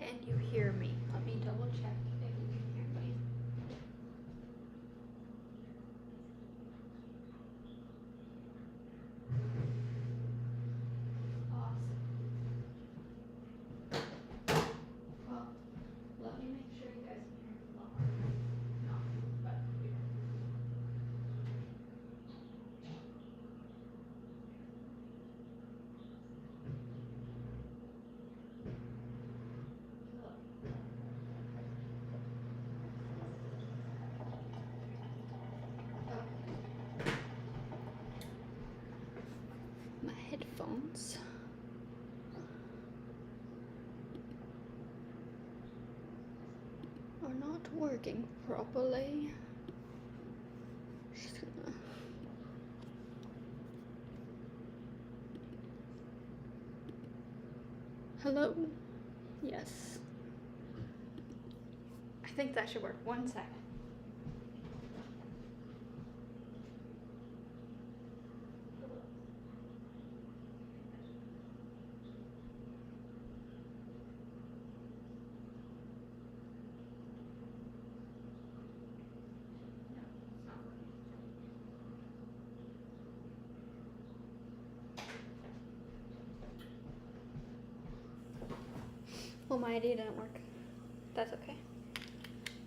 Can you hear me? Let me double check if you can hear me. Awesome. Well, let me make sure you guys can hear me lower. No, but here. My headphones are not working properly. Just gonna... Hello? Yes. I think that should work. 1 second. Well, my idea didn't work. That's okay.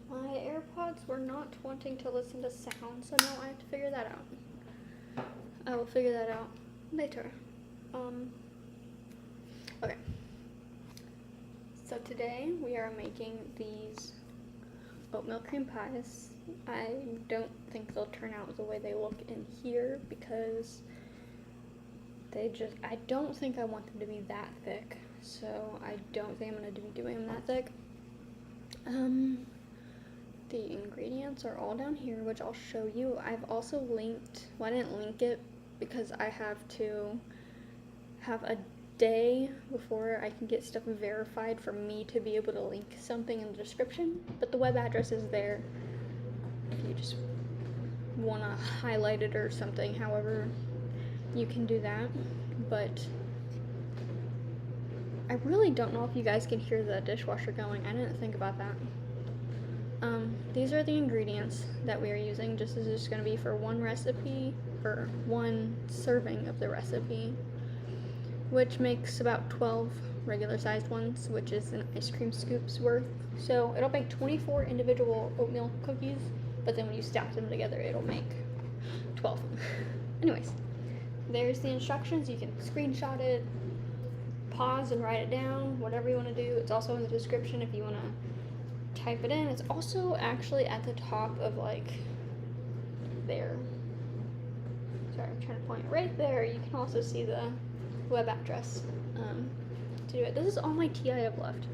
My AirPods were not wanting to listen to sound, so now I have to figure that out. I will figure that out later. Okay. So today we are making these oatmeal cream pies. I don't think they'll turn out the way they look in here because I don't think I want them to be that thick. So I don't think I'm going to be doing them that thick. The ingredients are all down here, which I'll show you. I've also linked, well, I didn't link it because I have to have a day before I can get stuff verified for me to be able to link something in the description, but the web address is there if you just want to highlight it or something. However, you can do that, but I really don't know if you guys can hear the dishwasher going. I didn't think about that. These are the ingredients that we are using. This is just going to be for one recipe, or one serving of the recipe, which makes about 12 regular sized ones, which is an ice cream scoop's worth. So it'll make 24 individual oatmeal cookies, but then when you stack them together, it'll make 12. Anyways, there's the instructions. You can screenshot it, pause and write it down, whatever you want to do. It's also in the description if you want to type it in. It's also actually at the top of like there. Sorry, I'm trying to point right there. You can also see the web address to do it. This is all my tea I have left.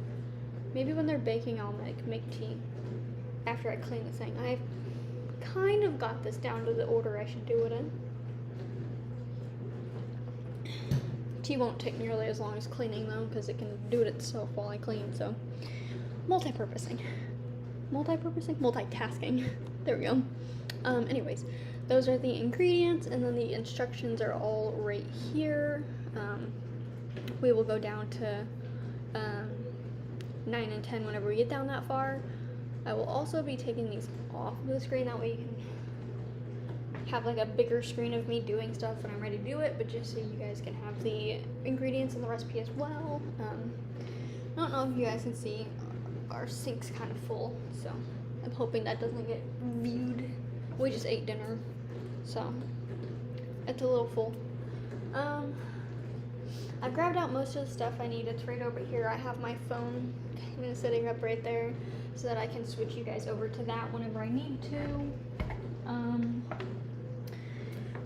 Maybe when they're baking I'll make tea after I clean the thing. I've kind of got this down to the order I should do it in. Tea won't take nearly as long as cleaning though, because it can do it itself while I clean, so multitasking, there we go. Anyways, those are the ingredients, and then the instructions are all right here. We will go down to 9 and 10 whenever we get down that far. I will also be taking these off of the screen, that way you can have like a bigger screen of me doing stuff when I'm ready to do it, but just so you guys can have the ingredients in the recipe as well. I don't know if you guys can see, our sink's kind of full, so I'm hoping that doesn't get viewed. We just ate dinner, so it's a little full. I grabbed out most of the stuff I need. It's right over here. I have my phone kind of sitting up right there so that I can switch you guys over to that whenever I need to.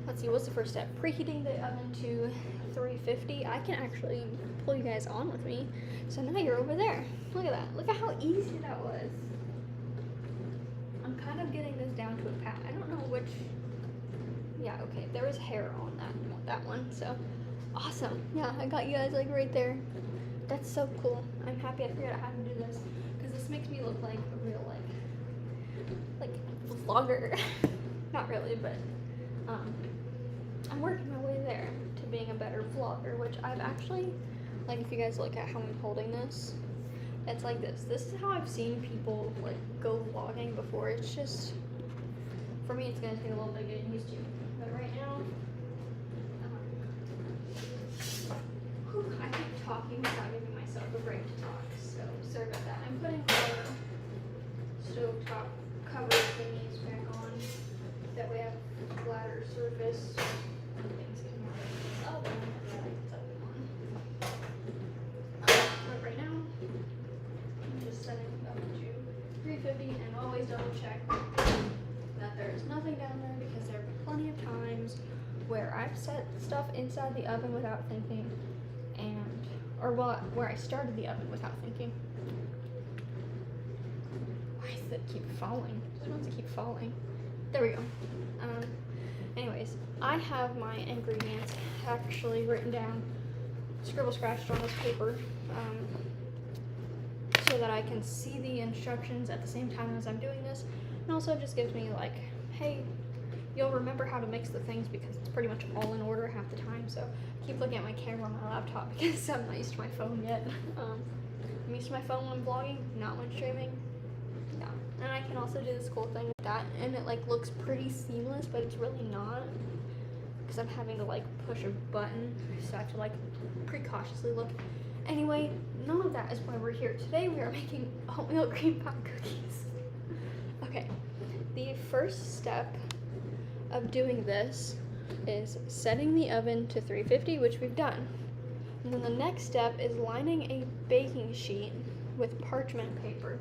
Let's see, what's the first step? Preheating the oven to 350. I can actually pull you guys on with me. So now you're over there. Look at that. Look at how easy that was. I'm kind of getting this down to a pat. I don't know which. Yeah, okay. There was hair on that one. So awesome. Yeah, I got you guys like right there. That's so cool. I'm happy I figured out how to do this, because this makes me look like a real like vlogger. Not really, but I'm working my way there to being a better vlogger, which I've actually, like, if you guys look at how I'm holding this, it's like this. This is how I've seen people like go vlogging before. It's just, for me, it's gonna take a little bit getting used to. But right now, I keep talking without giving myself a break to talk. So sorry about that. I'm putting our stovetop cover thingies back on. That way I have a flatter surface. Things can move up and but right now, I'm just setting it up to 350 and always double check that there's nothing down there, because there have been plenty of times where I've set stuff inside the oven without thinking, where I started the oven without thinking. Why does it keep falling? It just wants to keep falling. There we go. Anyways, I have my ingredients actually written down, scribble scratched on this paper, so that I can see the instructions at the same time as I'm doing this. And also it just gives me like, hey, you'll remember how to mix the things, because it's pretty much all in order half the time. So I keep looking at my camera on my laptop because I'm not used to my phone yet. I'm used to my phone when vlogging, not when streaming. Yeah. And I can also do this cool thing with that, and it like looks pretty seamless, but it's really not, because I'm having to like push a button, so I have to like precautiously look. Anyway, none of that is why we're here. Today we are making oatmeal cream pie cookies. Okay, the first step of doing this is setting the oven to 350, which we've done. And then the next step is lining a baking sheet with parchment paper,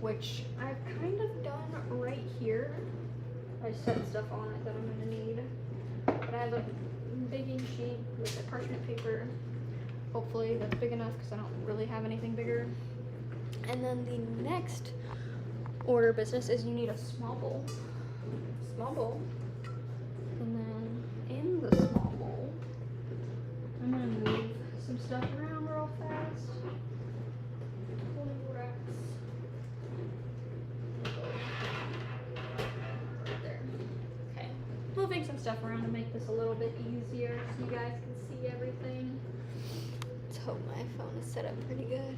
which I've kind of done right here. I set stuff on it that I'm going to need. But I have a baking sheet with a parchment paper. Hopefully that's big enough, because I don't really have anything bigger. And then the next order of business is you need a small bowl. And then in the small bowl, I'm going to move some stuff around real fast. Moving some stuff around to make this a little bit easier so you guys can see everything. Let's hope my phone is set up pretty good.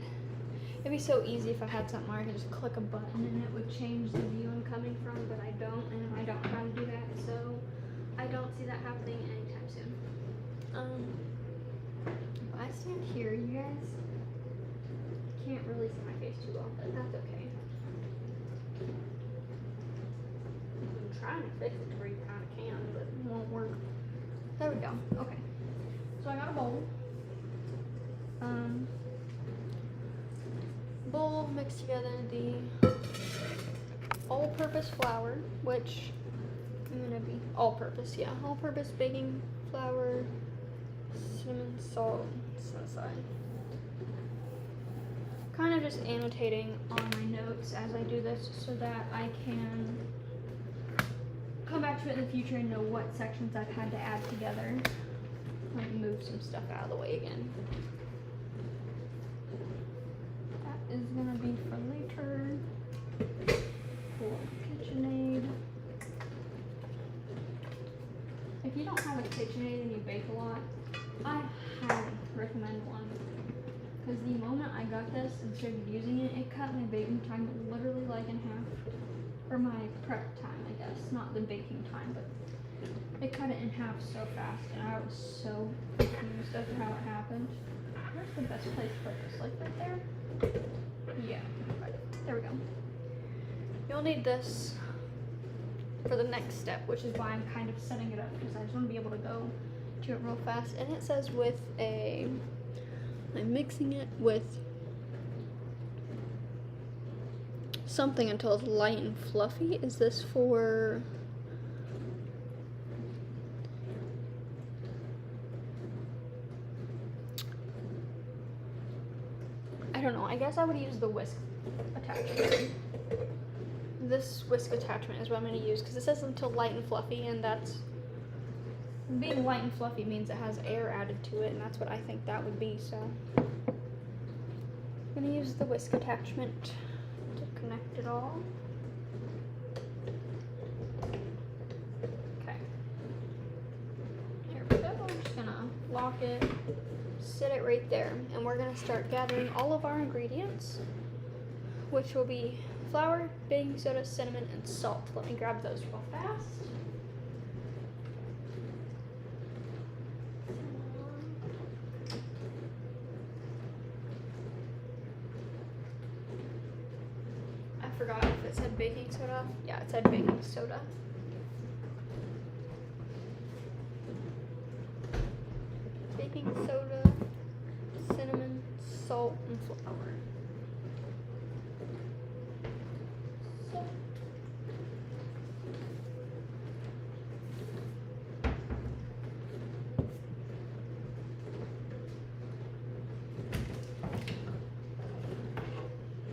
It'd be so easy if I had something where I could just click a button and it would change the view I'm coming from, but I don't, and I don't know how to do that, so I don't see that happening anytime soon. If I stand here, you guys can't really see my face too well, but that's okay. I'm trying to fix it to where you kind of can, but it won't work. There we go. Okay. So I got a bowl. Bowl mixed together the all-purpose flour, which I'm gonna be all-purpose, yeah, all-purpose baking flour, cinnamon, salt, sunshine. Kind of just annotating on my notes as I do this so that I can come back to it in the future and know what sections I've had to add together. Let me move some stuff out of the way again. That is gonna be for later. Cool. KitchenAid. If you don't have a KitchenAid and you bake a lot, I highly recommend one. Because the moment I got this and started using it, it cut my baking time literally like in half. Or my prep time, I guess. Not the baking time, but it cut it in half so fast, and I was so confused as to how it happened. Where's the best place to put this? Like right there? Yeah, right. There we go. You'll need this for the next step, which is why I'm kind of setting it up, because I just want to be able to go to it real fast. And it says with I'm mixing it with something until it's light and fluffy. Is this for I don't know. I guess I would use the whisk attachment. This whisk attachment is what I'm going to use, because it says until light and fluffy, and that's being light and fluffy means it has air added to it, and that's what I think that would be. So I'm going to use the whisk attachment to connect it all. Okay. Here we go. I'm just going to lock it, sit it right there, and we're going to start gathering all of our ingredients which will be flour, baking soda, cinnamon, and salt. Let me grab those real fast. I forgot if it said baking soda. Yeah, it said baking soda. Baking soda, cinnamon, salt, and flour.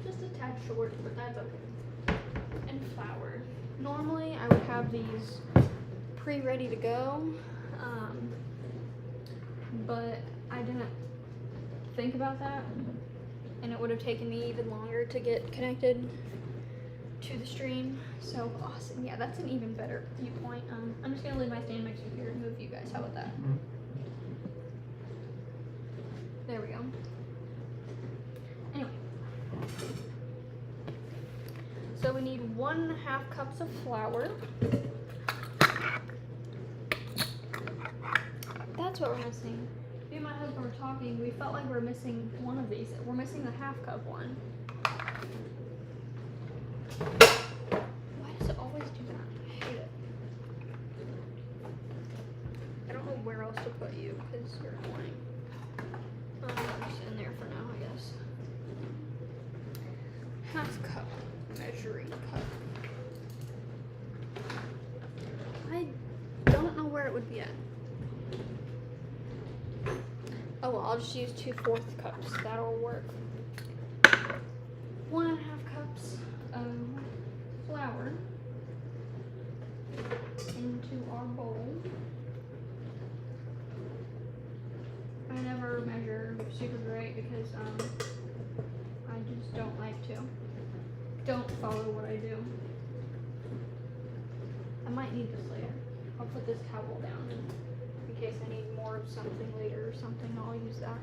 Just a tad short, but that's okay. And flour. Normally I would have these pre-ready to go, but I didn't think about that, and it would have taken me even longer to get connected to the stream. So awesome. Yeah, that's an even better viewpoint. I'm just gonna leave my stand mixer here and move you guys. How about that? There we go. Anyway, so we need 1.5 cups of flour. That's what we're missing. Me and my husband were talking. We felt like we're missing one of these. We're missing the 1/2 cup one. Why does it always do that? I hate it. I don't know where else to put you because you're annoying. Just in there for now, I guess. 1/2 cup, measuring cup. I don't know where it would be at. Oh well, I'll just use 2/4 cups. That'll work. 1.5 cups of flour into our bowl. I never measure super great because I just don't like to. Don't follow what I do. I might need this later. I'll put this towel down in case I need more of something later or something. I'll use that.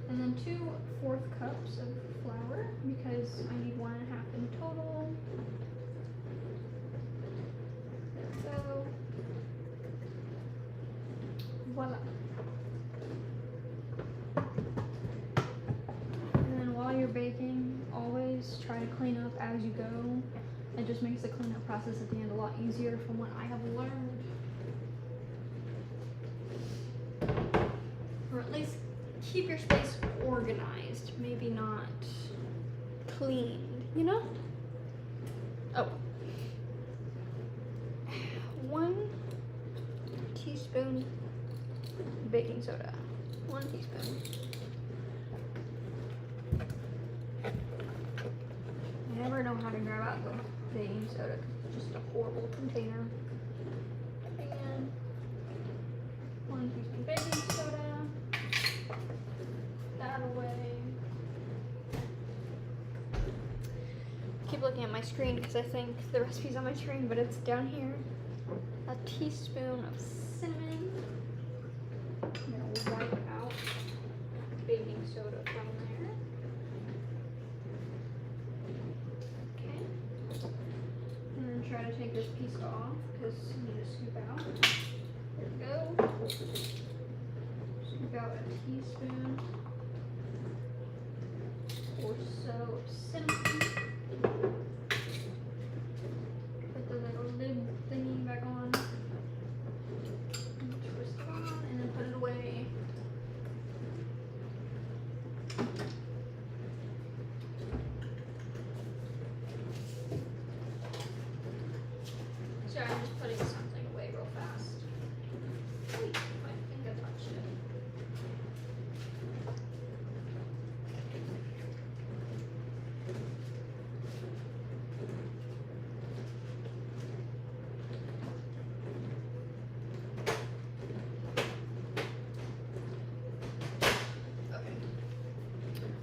And then 2/4 cups of flour because I need 1.5 in total. There we go. Voila. And then while you're baking, always try to clean up as you go. It just makes the cleanup process at the end a lot easier from what I have learned. Or at least keep your space organized, maybe not cleaned, you know? Oh. 1 teaspoon baking soda. 1 teaspoon. I never know how to grab out the baking soda because it's just a horrible container. And 1 teaspoon baking soda. That away. Keep looking at my screen because I think the recipe's on my screen, but it's down here. A teaspoon of cinnamon. I'm gonna wipe out baking soda from there. Okay. And then try to take this piece off because I need to scoop out. There we go. Scoop out a teaspoon or so of cinnamon. Put the little lid thingy back on. And twist it on and then put it away. Sorry, I'm just putting something away real fast. Wait, my finger touched it.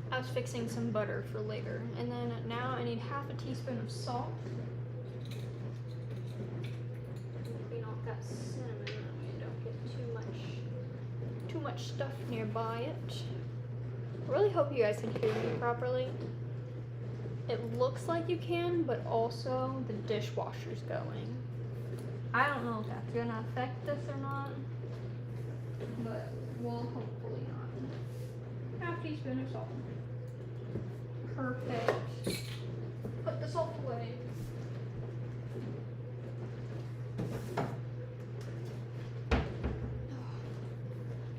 I was fixing some butter for later. And then now I need 1/2 teaspoon of salt. Clean off that cinnamon that way I don't get too much stuff nearby it. I really hope you guys can hear me properly. It looks like you can, but also the dishwasher's going. I don't know if that's gonna affect this or not, but we'll hopefully not. Half teaspoon of salt. Perfect. Put the salt away.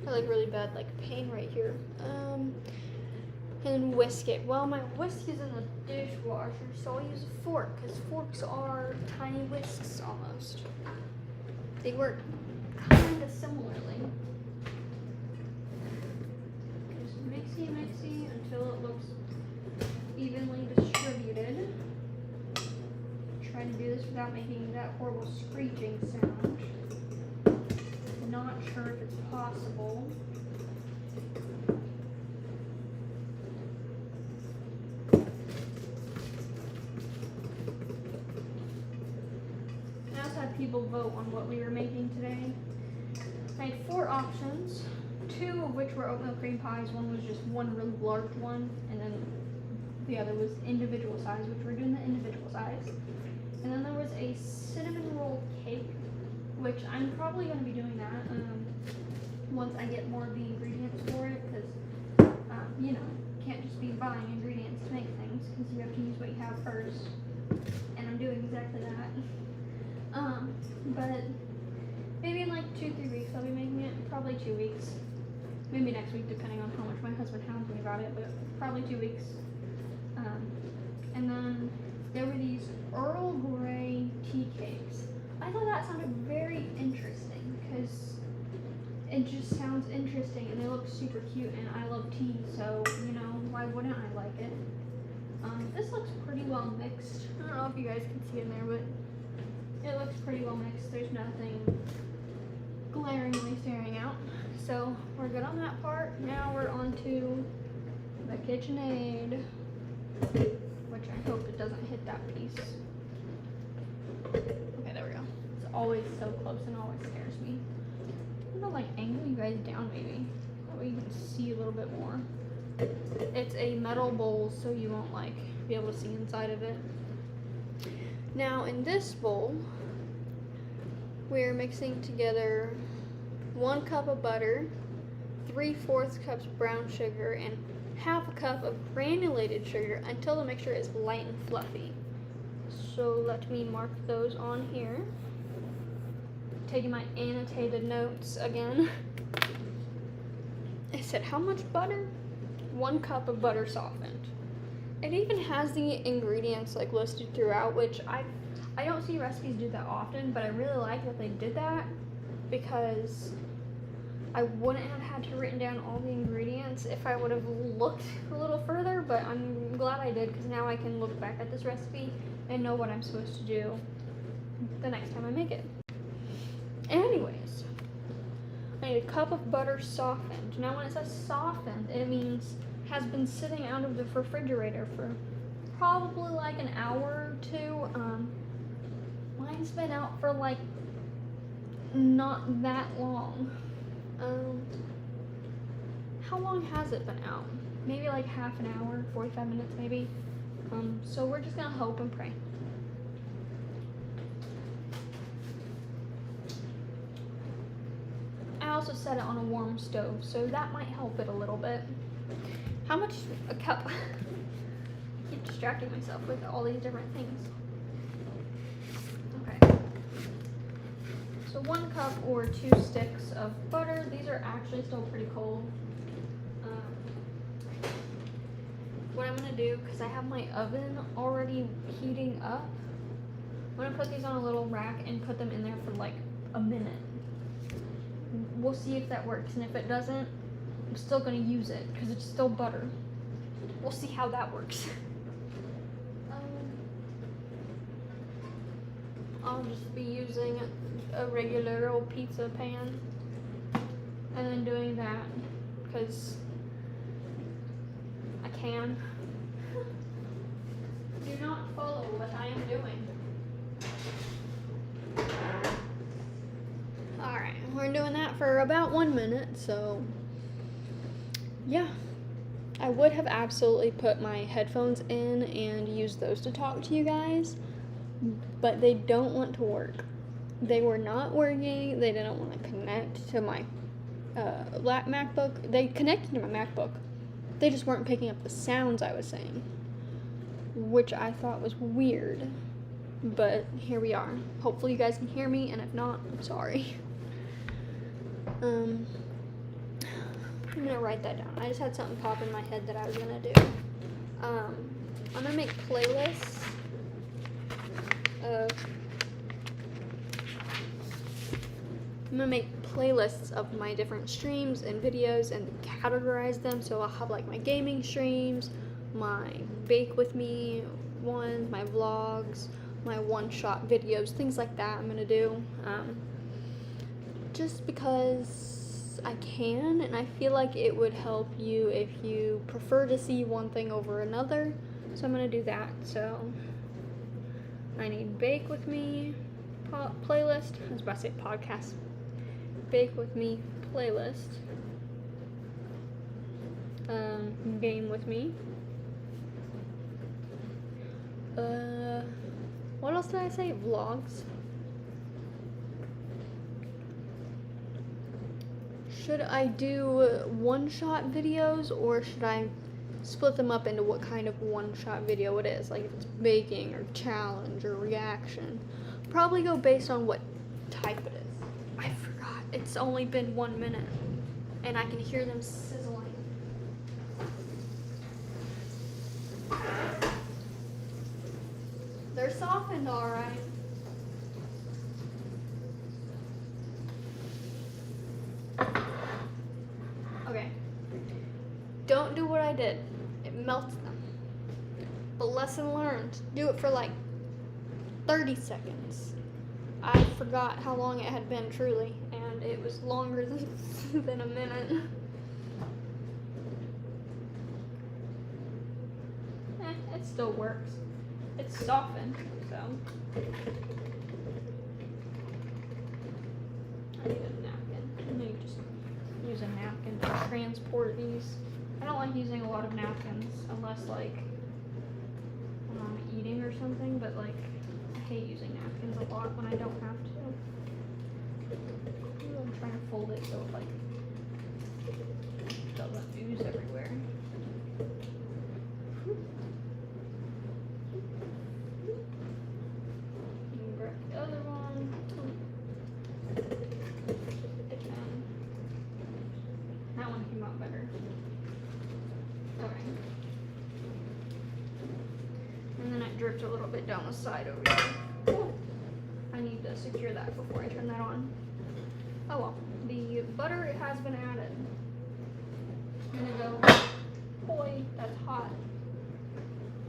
I like really bad pain right here. And whisk it. Well, my whisk is in the dishwasher, so I'll use a fork because forks are tiny whisks almost. They work kind of similarly. Just mixy until it looks evenly distributed. Try to do this without making that horrible screeching sound. Not sure if it's possible. I also had people vote on what we were making today. I had 4 options, 2 of which were oatmeal cream pies. One was just one really large one, and then the other was individual size, which we're doing the individual size. And then there was a cinnamon roll cake, which I'm probably going to be doing that once I get more of the ingredients for it, because you know, can't just be buying ingredients to make things, because you have to use what you have first, and I'm doing exactly that. But maybe in 2-3 weeks I'll be making it, probably 2 weeks, maybe next week depending on how much my husband hounds me about it, but probably 2 weeks. And then there were these Earl Grey tea cakes. I thought that sounded very interesting because it just sounds interesting and they look super cute, and I love tea, so you know, why wouldn't I like it? This looks pretty well mixed. I don't know if you guys can see in there, but it looks pretty well mixed. There's nothing glaringly staring out, so we're good on that part. Now we're on to the KitchenAid, which I hope it doesn't hit that piece. Okay, there we go. It's always so close and always scares me. I'm gonna angle you guys down maybe. That way you can see a little bit more. It's a metal bowl, so you won't be able to see inside of it. Now in this bowl, we're mixing together 1 cup of butter, 3/4 cups brown sugar, and 1/2 cup of granulated sugar until the mixture is light and fluffy. So let me mark those on here. Taking my annotated notes again. I said how much butter? 1 cup of butter softened. It even has the ingredients listed throughout, which I don't see recipes do that often, but I really like that they did that because I wouldn't have had to written down all the ingredients if I would have looked a little further, but I'm glad I did because now I can look back at this recipe and know what I'm supposed to do the next time I make it. Anyways, I need 1 cup of butter softened. Now when it says softened, it means has been sitting out of the refrigerator for probably an hour or 2. Mine's been out for not that long. How long has it been out? Maybe half an hour, 45 minutes maybe. So we're just gonna hope and pray. I also set it on a warm stove, so that might help it a little bit. How much? A cup? I keep distracting myself with all these different things. Okay. So 1 cup or 2 sticks of butter. These are actually still pretty cold. What I'm gonna do, because I have my oven already heating up, I'm gonna put these on a little rack and put them in there for a minute. We'll see if that works, and if it doesn't, I'm still gonna use it because it's still butter. We'll see how that works. I'll just be using a regular old pizza pan and then doing that because I can. Do not follow what I am doing. Alright, we're doing that for about 1 minute, so yeah. I would have absolutely put my headphones in and used those to talk to you guys, but they don't want to work. They were not working. They didn't want to connect to my MacBook. They connected to my MacBook. They just weren't picking up the sounds I was saying, which I thought was weird. But here we are. Hopefully you guys can hear me, and if not, I'm sorry. I'm gonna write that down. I just had something pop in my head that I was gonna do. I'm gonna make playlists of my different streams and videos and categorize them. So I'll have like my gaming streams, my bake with me ones, my vlogs, my one-shot videos, things like that. I'm gonna do just because I can, and I feel like it would help you if you prefer to see one thing over another. So I'm gonna do that. So I need bake with me playlist. I was about to say podcast. Bake with me playlist. Game with me. What else did I say? Vlogs. Should I do one-shot videos, or should I split them up into what kind of one-shot video it is? Like if it's baking or challenge or reaction. Probably go based on what type it is. I forgot. It's only been 1 minute, and I can hear them sizzling. They're softened, all right. Okay. Don't do what I did. It melts them. But lesson learned. Do it for like 30 seconds. I forgot how long it had been, truly, and it was longer than a minute. It still works. It's softened, so. I need a napkin. I need to just use a napkin to transport these. I don't like using a lot of napkins unless like when I'm eating or something, but like I hate using napkins a lot when I don't have to. I'm trying to fold it so it like doesn't ooze everywhere. Grab the other one. That one came out better. Okay. And then it dripped a little bit down the side over here. Ooh. I need to secure that before I turn that on. Oh well. The butter, it has been added. I'm gonna go, boy, that's hot.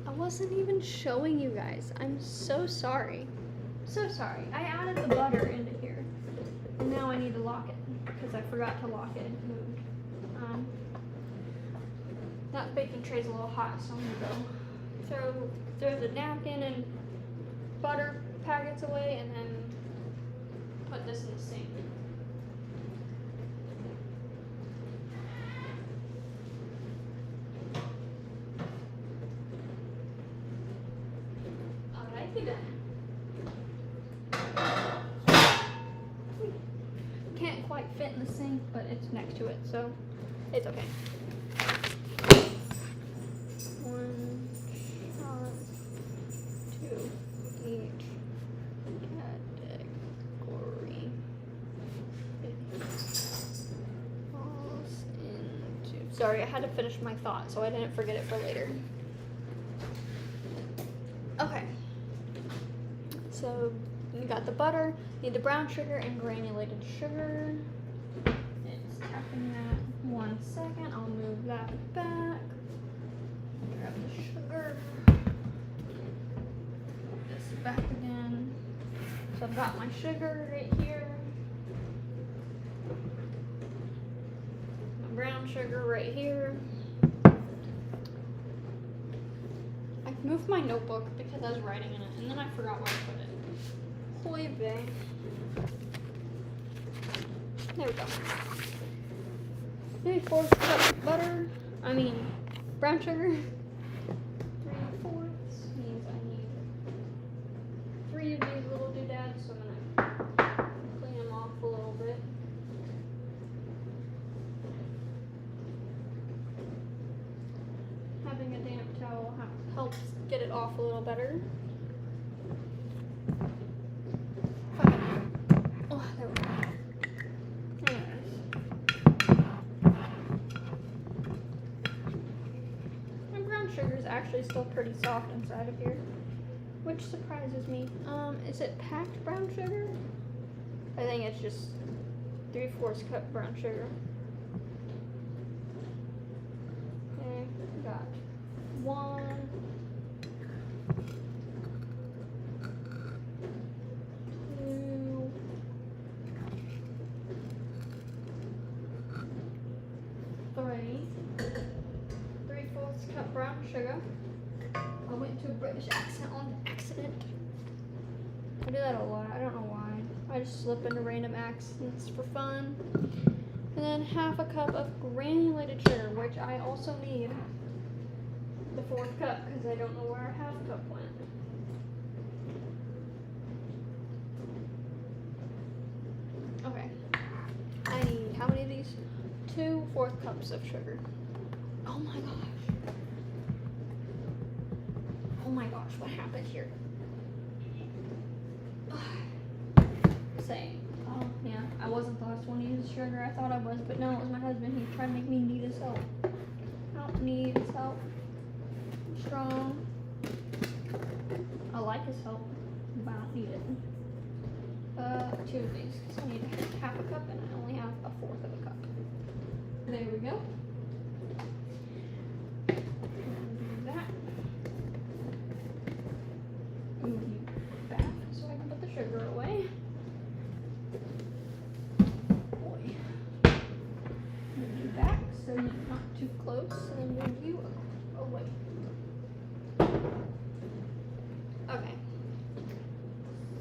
I wasn't even showing you guys. I'm so sorry. So sorry. I added the butter into here. And now I need to lock it because I forgot to lock it. It moved. That baking tray's a little hot, so I'm gonna go throw the napkin and butter packets away and then put this in the sink. Alrighty then. Can't quite fit in the sink, but it's next to it, so it's okay. One shot, two each category. Falls into. Sorry, I had to finish my thought, so I didn't forget it for later. Okay. So you got the butter, need the brown sugar and granulated sugar. It's tapping that. 1 second, I'll move that back. Grab the sugar. Put this back again. So I've got my sugar right here. My brown sugar right here. I moved my notebook because I was writing in it, and then I forgot where I put it. Hoy vey. There we go. Maybe 4 cups of butter. brown sugar. 3/4 means I need 3 of these little doodads, so I'm gonna clean them off a little bit. Having a damp towel helps get it off a little better. Oh, there we go. Anyways. My brown sugar is actually still pretty soft inside of here, which surprises me. Is it packed brown sugar? I think it's just 3/4 cup brown sugar. Okay, got 1, 2, 3, 3/4 cup brown sugar. I went to a British accent on accident. I do that a lot. I don't know why. I just slip into random accents for fun. And then 1/2 cup of granulated sugar, which I also need the 4th cup because I don't know where our 1/2 cup went. Okay. I need how many of these? 2 4th cups of sugar. Oh my gosh. Oh my gosh, what happened here? Saying, oh yeah, I wasn't the last one to use sugar. I thought I was, but no, it was my husband. He tried to make me need his help. I don't need his help. I'm strong. I like his help, but I don't need it. 2 of these, because I need 1/2 cup and I only have 1/4 of a cup. There we go. Do that. Move you back so I can put the sugar away. Boy. Move you back so you're not too close, and then move you away. Okay.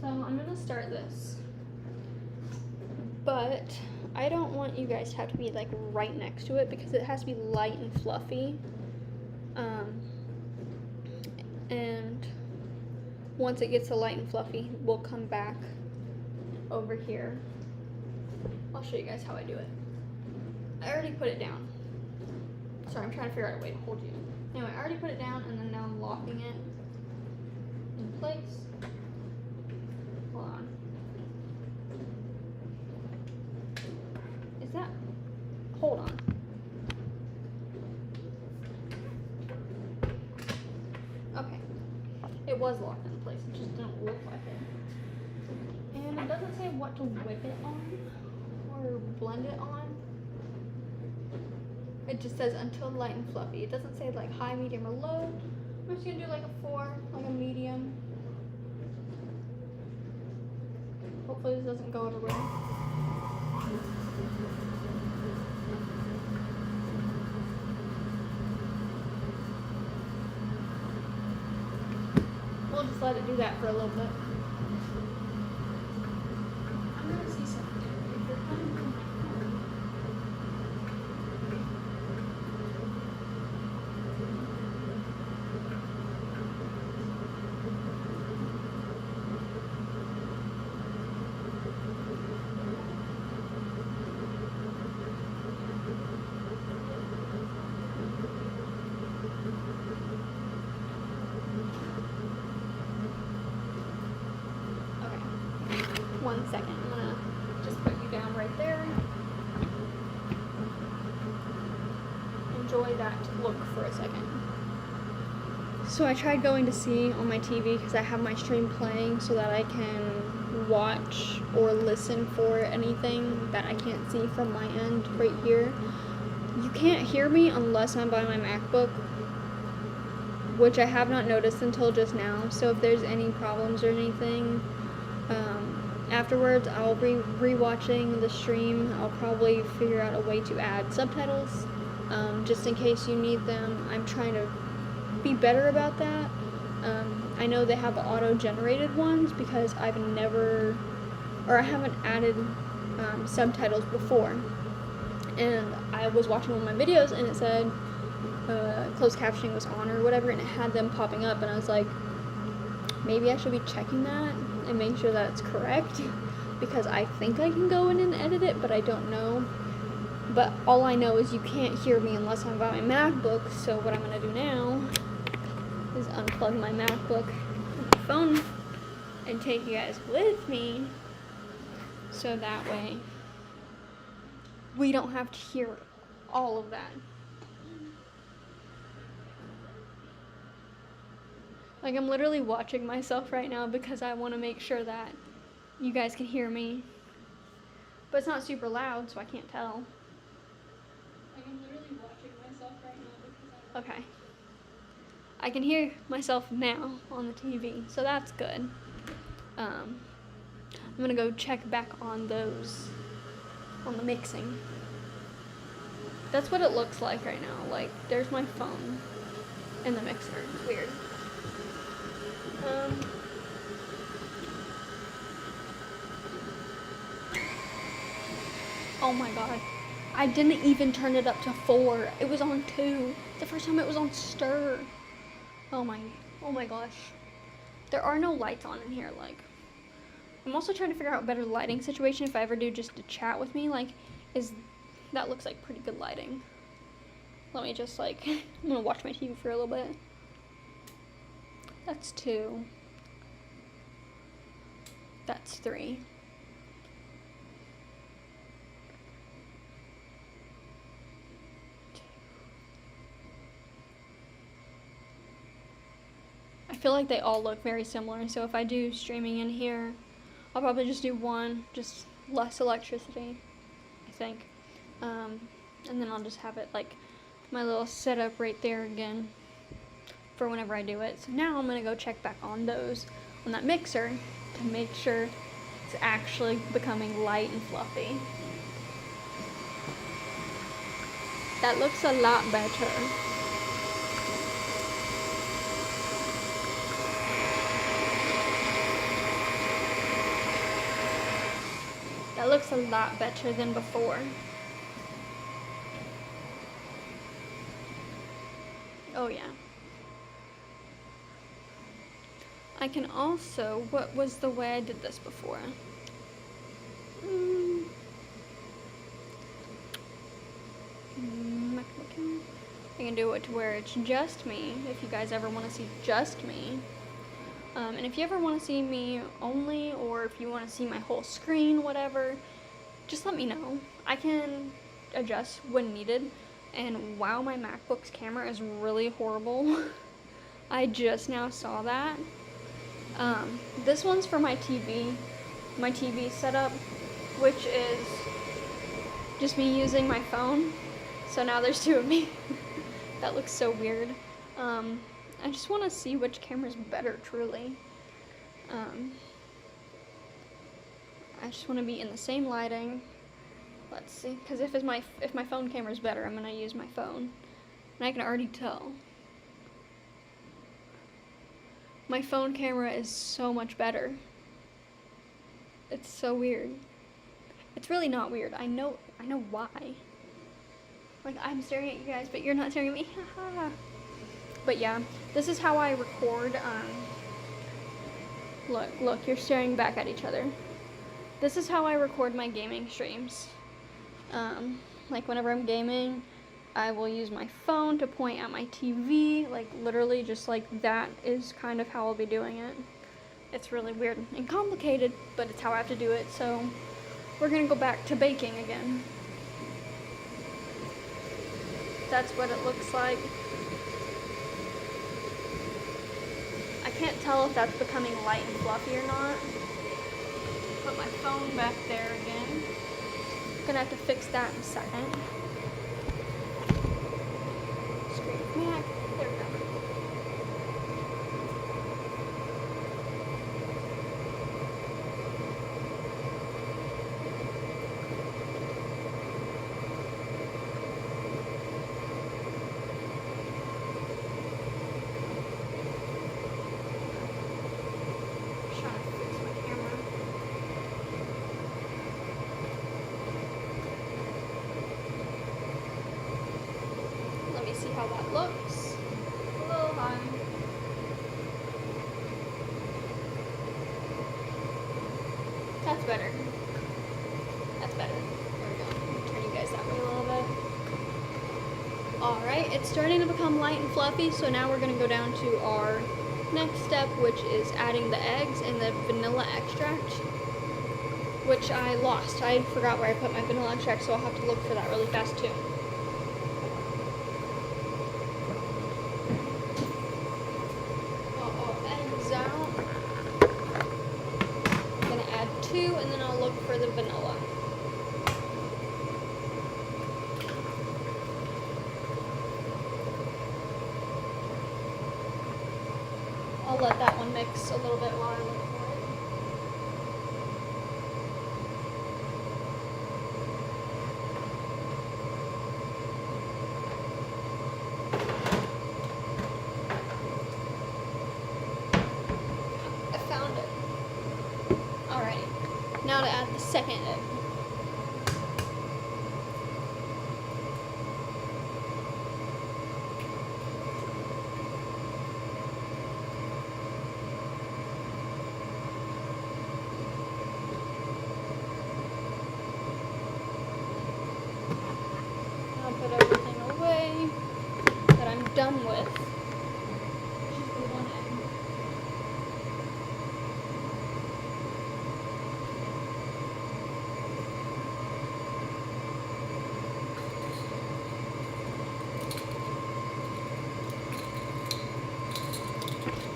So I'm gonna start this. But I don't want you guys to have to be like right next to it because it has to be light and fluffy. And once it gets to light and fluffy, we'll come back over here. I'll show you guys how I do it. I already put it down. Sorry, I'm trying to figure out a way to hold you. Anyway, I already put it down and then now I'm locking it in place. Hold on. Is that? Hold on. Okay. It was locked in place. It just didn't look like it. And it doesn't say what to whip it on or blend it on. It just says until light and fluffy. It doesn't say like high, medium, or low. I'm just gonna do like a 4, like a medium. Hopefully this doesn't go everywhere. We'll just let it do that for a little bit. I'm gonna see something. If you're coming from my home, one second. I'm gonna just put you down right there. Enjoy that look for a second. So I tried going to see on my TV because I have my stream playing so that I can watch or listen for anything that I can't see from my end right here. You can't hear me unless I'm by my MacBook, which I have not noticed until just now. So if there's any problems or anything, afterwards I'll be re-watching the stream. I'll probably figure out a way to add subtitles, just in case you need them. I'm trying to be better about that. I know they have auto-generated ones because I haven't added subtitles before. And I was watching one of my videos and it said closed captioning was on or whatever, and it had them popping up, and I was like, maybe I should be checking that and making sure that it's correct, because I think I can go in and edit it, but I don't know. But all I know is you can't hear me unless I'm by my MacBook, so what I'm going to do now is unplug my MacBook with my phone and take you guys with me, so that way we don't have to hear all of that. Like, I'm literally watching myself right now because I want to make sure that you guys can hear me. But it's not super loud, so I can't tell. Like, I'm literally watching myself right now because okay. I can hear myself now on the TV, so that's good. I'm gonna go check back on those, on the mixing. That's what it looks like right now. Like, there's my phone in the mixer. It's weird. Oh my god. I didn't even turn it up to 4. It was on 2. The first time it was on stir. Oh my gosh. There are no lights on in here. Like, I'm also trying to figure out a better lighting situation if I ever do just to chat with me. Like, that looks like pretty good lighting. Let me just like, I'm gonna watch my TV for a little bit. That's 2. That's 3. I feel like they all look very similar, so if I do streaming in here, I'll probably just do 1, just less electricity, I think. And then I'll just have it like my little setup right there again for whenever I do it. So now I'm gonna go check back on that mixer to make sure it's actually becoming light and fluffy. That looks a lot better. That looks a lot better than before. Oh yeah. I can also, what was the way I did this before? I can do it to where it's just me, if you guys ever want to see just me. And if you ever want to see me only, or if you want to see my whole screen, whatever, just let me know. I can adjust when needed. And wow, my MacBook's camera is really horrible. I just now saw that. This one's for my TV setup, which is just me using my phone. So now there's 2 of me. That looks so weird. I just want to see which camera's better, truly. I just want to be in the same lighting. Let's see, because if my phone camera's better, I'm gonna use my phone, and I can already tell. My phone camera is so much better. It's so weird. It's really not weird. I know why. Like, I'm staring at you guys, but you're not staring at me. But yeah, this is how I record. Look, you're staring back at each other. This is how I record my gaming streams. Like, whenever I'm gaming, I will use my phone to point at my TV, like, literally just like that is kind of how I'll be doing it. It's really weird and complicated, but it's how I have to do it, so we're gonna go back to baking again. That's what it looks like. I can't tell if that's becoming light and fluffy or not. Put my phone back there again. Gonna have to fix that in a second. Screen Mac. There we go. Trying to fix my camera. it looks. A little high. That's better. That's better. There we go. Turn you guys that way a little bit. Alright, it's starting to become light and fluffy, so now we're going to go down to our next step, which is adding the eggs and the vanilla extract, which I lost. I forgot where I put my vanilla extract, so I'll have to look for that really fast too. Eggs out. I'm going to add 2 and then I'll look for the vanilla. I'll let that one mix a little bit while I look for it. I found it. Alrighty, now to add the second egg. Put everything away that I'm done with. Just the one egg.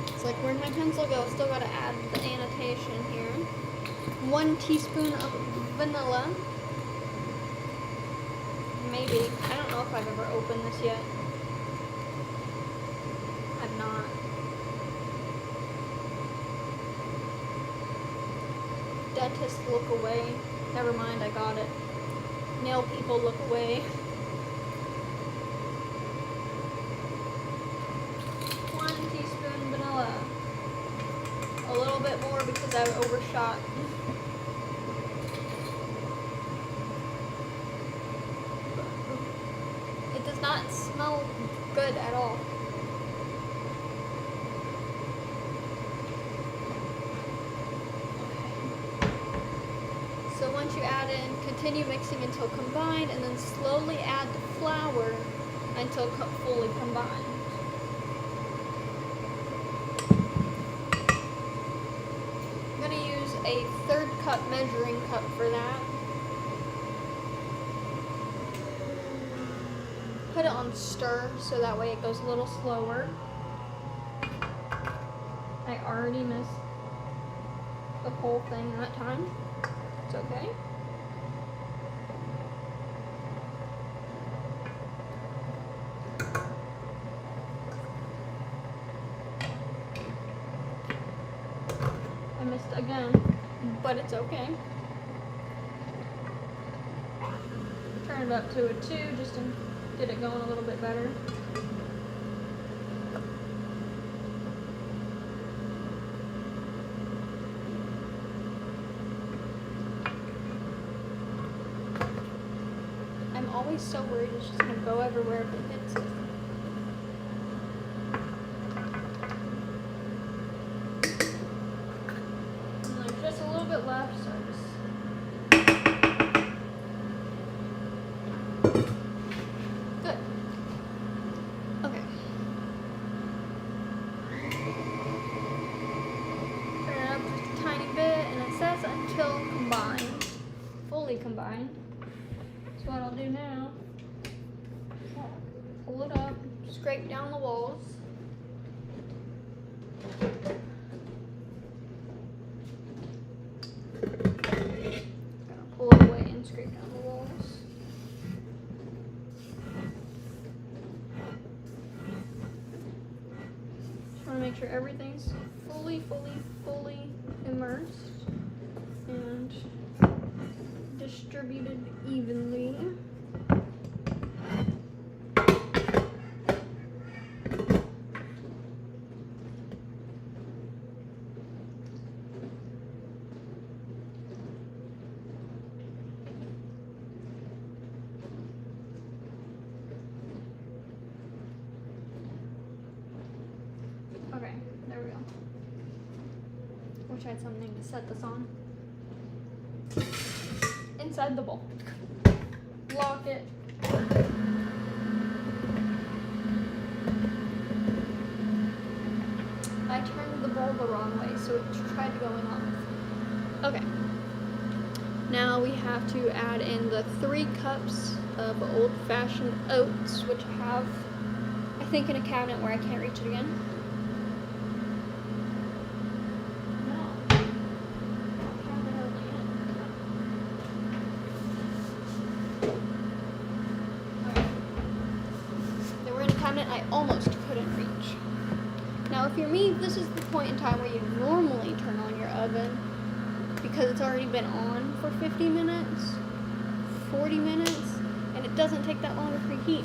It's like, where'd my pencil go? Still gotta add the annotation here. 1 teaspoon of vanilla. Maybe. I don't know if I've ever opened this yet. I've not. Dentist, look away. Never mind, I got it. Nail people, look away. 1 teaspoon vanilla. A little bit more because I overshot. It does not smell good at all. So once you add in, continue mixing until combined, and then slowly add the flour until fully combined. I'm going to use a 1/3 cup measuring cup for that. Put it on stir so that way it goes a little slower. I already missed the whole thing that time. It's okay. I missed again, but it's okay. Turn it up to a 2 just to get it going a little bit better. I'm always so worried it's just going to go everywhere if it hits it. And there's just a little bit left, so I'm just... Good. Okay. Turn it up just a tiny bit, and it says until combined. Fully combined. So what I'll do now, pull it up, scrape down the walls. Gotta pull it away and scrape down the walls. Just want to make sure everything's fully immersed and distributed evenly. wish I had something to set this on. Inside the bowl. Lock it. I turned the bowl the wrong way, so it tried to go in on. Okay. Now we have to add in the 3 cups of old-fashioned oats, which I have, I think, in a cabinet where I can't reach it again. They were in a cabinet I almost couldn't reach. Now, if you're me, this is the point in time where you normally turn on your oven because it's already been on for 50 minutes, 40 minutes, and it doesn't take that long to preheat.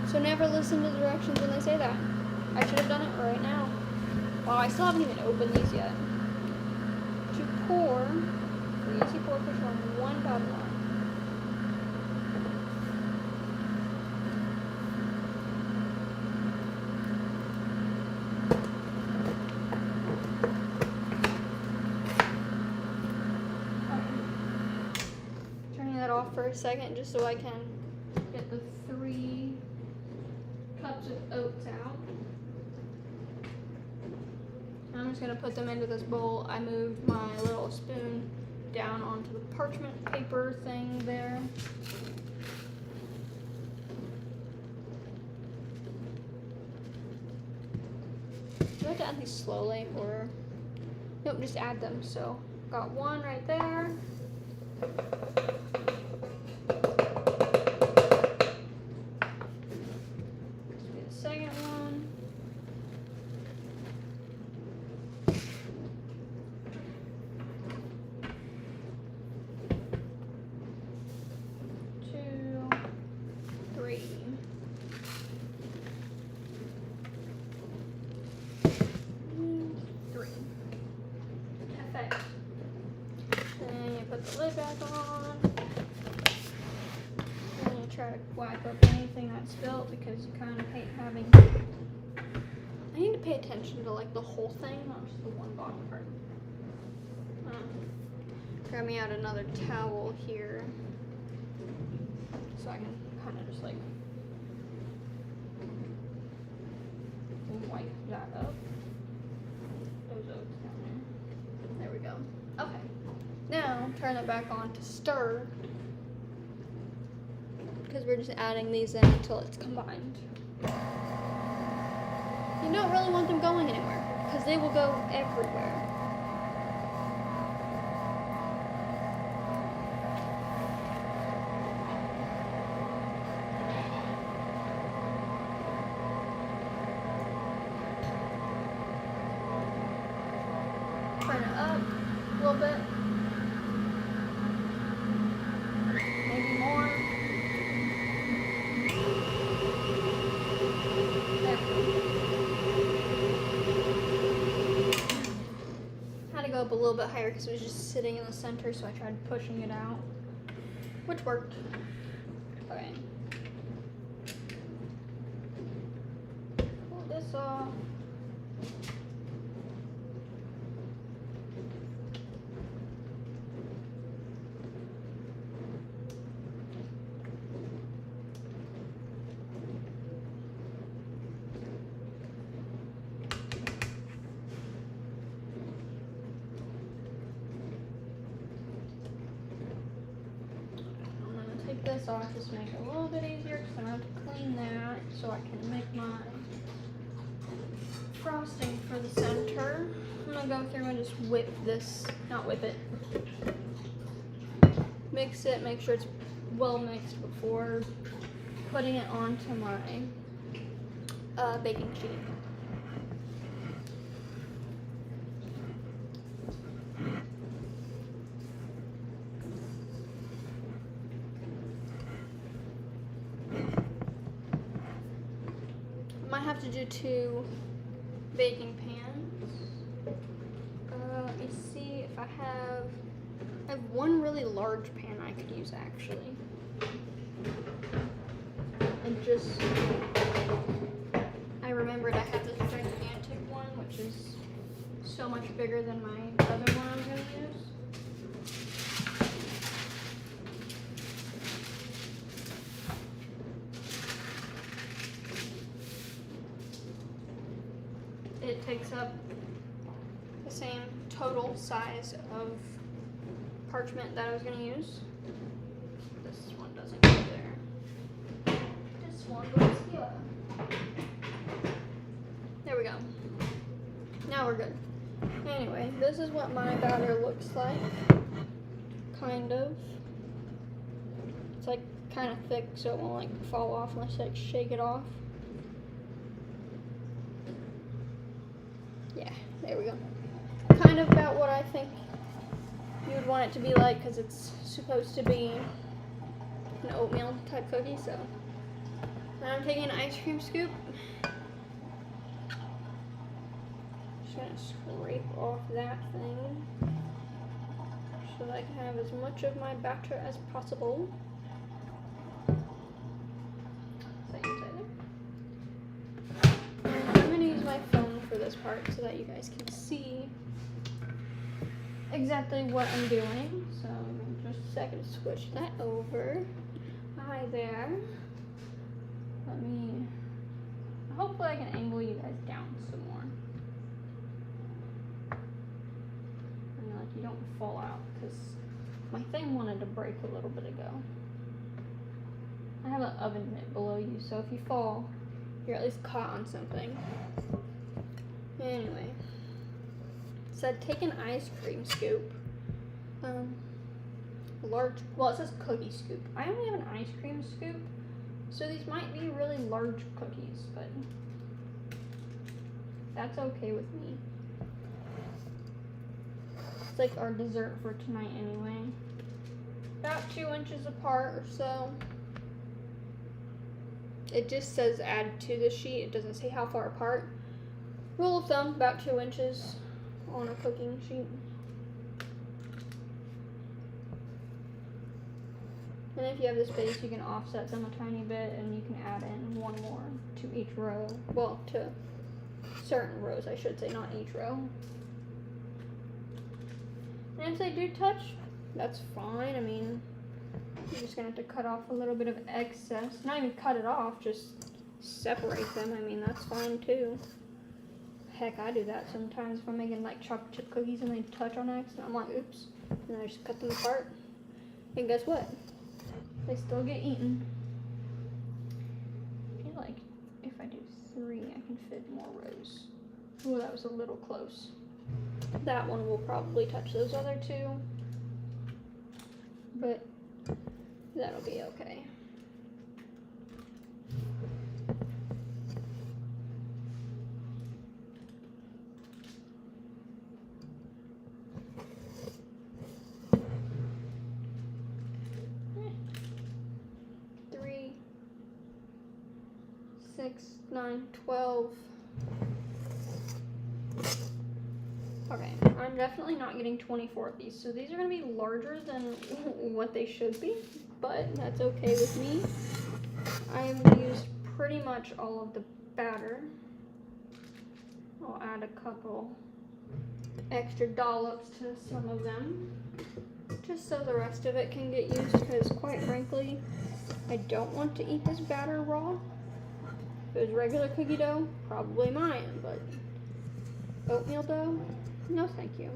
So never listen to directions when they say that. I should have done it right now. Wow, I still haven't even opened these yet. To pour, for easy pour, push on 1 dotted line. Off for a second just so I can get the 3 cups of oats out. I'm just going to put them into this bowl. I moved my little spoon down onto the parchment paper thing there. Do I have to add these slowly or? Nope, just add them. So got 1 right there. Put the lid back on. And you try to wipe up anything that spilled because you kind of hate having. I need to pay attention to like the whole thing, not just the one bottom part. Grab me out another towel here so I can kind of just like wipe that up. Those oats down there. There we go. Okay. Now, turn it back on to stir, because we're just adding these in until it's combined. You don't really want them going anywhere, because they will go everywhere. Turn it up a little bit. Up a little bit higher because it was just sitting in the center, so I tried pushing it out, which worked. Okay. Pull this off. This off just to make it a little bit easier because I have to clean that so I can make my frosting for the center. I'm gonna go through and just whip this, not whip it, mix it, make sure it's well mixed before putting it onto my baking sheet. Might have to do 2 baking pans. Let me see if I have 1 really large pan I could use actually. And just, I remembered I have this gigantic one which is so much bigger than my the other one I was going to use. It takes up the same total size of parchment that I was going to use. This one doesn't go there. This one goes here. There we go. Now we're good. Anyway, this is what my batter looks like. Kind of. It's like kind of thick, so it won't like fall off unless I like shake it off. Yeah, there we go. Kind of about what I think you would want it to be like, because it's supposed to be an oatmeal type cookie. So now I'm taking an ice cream scoop. Just gonna scrape off that thing so that I can have as much of my batter as possible. I'm gonna use my phone for this part so that you guys can see exactly what I'm doing. So just a second to switch that over. Hi there. Hopefully I can angle you guys down some more. And like you don't fall out, because my thing wanted to break a little bit ago. I have an oven mitt below you, so if you fall, you're at least caught on something. Anyway, so take an ice cream scoop. Well, it says cookie scoop. I only have an ice cream scoop, so these might be really large cookies, but that's okay with me. It's like our dessert for tonight anyway. About 2 inches apart or so. It just says add to the sheet. It doesn't say how far apart. Rule of thumb, about 2 inches on a cooking sheet. And if you have the space, you can offset them a tiny bit, and you can add in one more to each row. Well, to certain rows, I should say, not each row. And if they do touch, that's fine. I mean, you're just gonna have to cut off a little bit of excess. Not even cut it off, just separate them. I mean, that's fine too. Heck, I do that sometimes if I'm making like chocolate chip cookies and they touch on accident. I'm like, oops. And I just cut them apart. And guess what? They still get eaten. I feel like if I do 3, I can fit more rows. Oh, that was a little close. That one will probably touch those other 2. But that'll be okay. Three, 6, 9, 12. Okay, I'm definitely not getting 24 of these, so these are going to be larger than what they should be, but that's okay with me. I've used pretty much all of the batter. I'll add a couple extra dollops to some of them, just so the rest of it can get used, because quite frankly, I don't want to eat this batter raw. If it was regular cookie dough, probably mine, but oatmeal dough? No, thank you.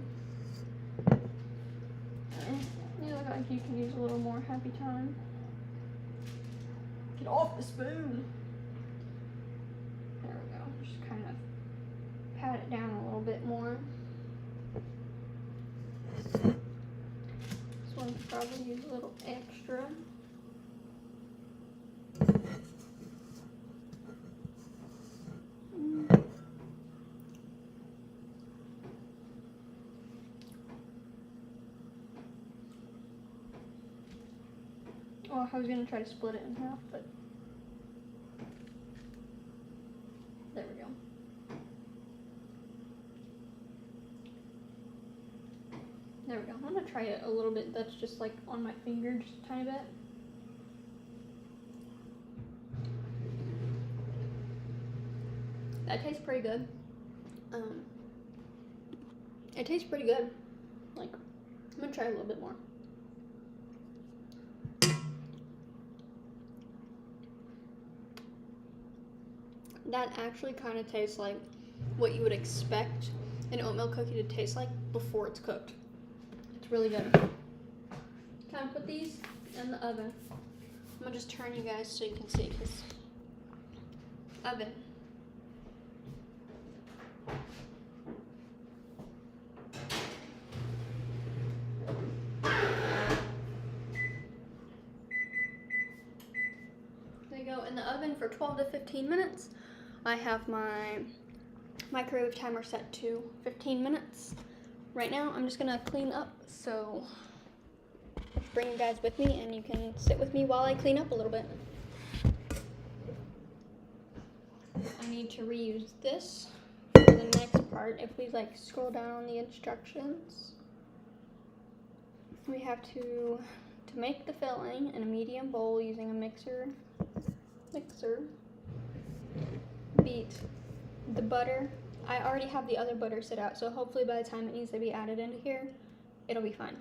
You look like you can use a little more happy time. Get off the spoon. There we go. Just kind of pat it down a little bit more. This one could probably use a little extra. Oh, I was going to try to split it in half, but there we go. There we go. I'm going to try it a little bit. That's just like on my finger, just a tiny bit. That tastes pretty good. It tastes pretty good. Like, I'm gonna try a little bit more. That actually kind of tastes like what you would expect an oatmeal cookie to taste like before it's cooked. It's really good. Time to put these in the oven. I'm gonna just turn you guys so you can see this oven. They go in the oven for 12 to 15 minutes. I have my microwave timer set to 15 minutes. Right now, I'm just gonna clean up, so bring you guys with me and you can sit with me while I clean up a little bit. I need to reuse this for the next part. If we like scroll down on the instructions, we have to make the filling in a medium bowl using a mixer, beat the butter. I already have the other butter set out, so hopefully by the time it needs to be added into here, it'll be fine,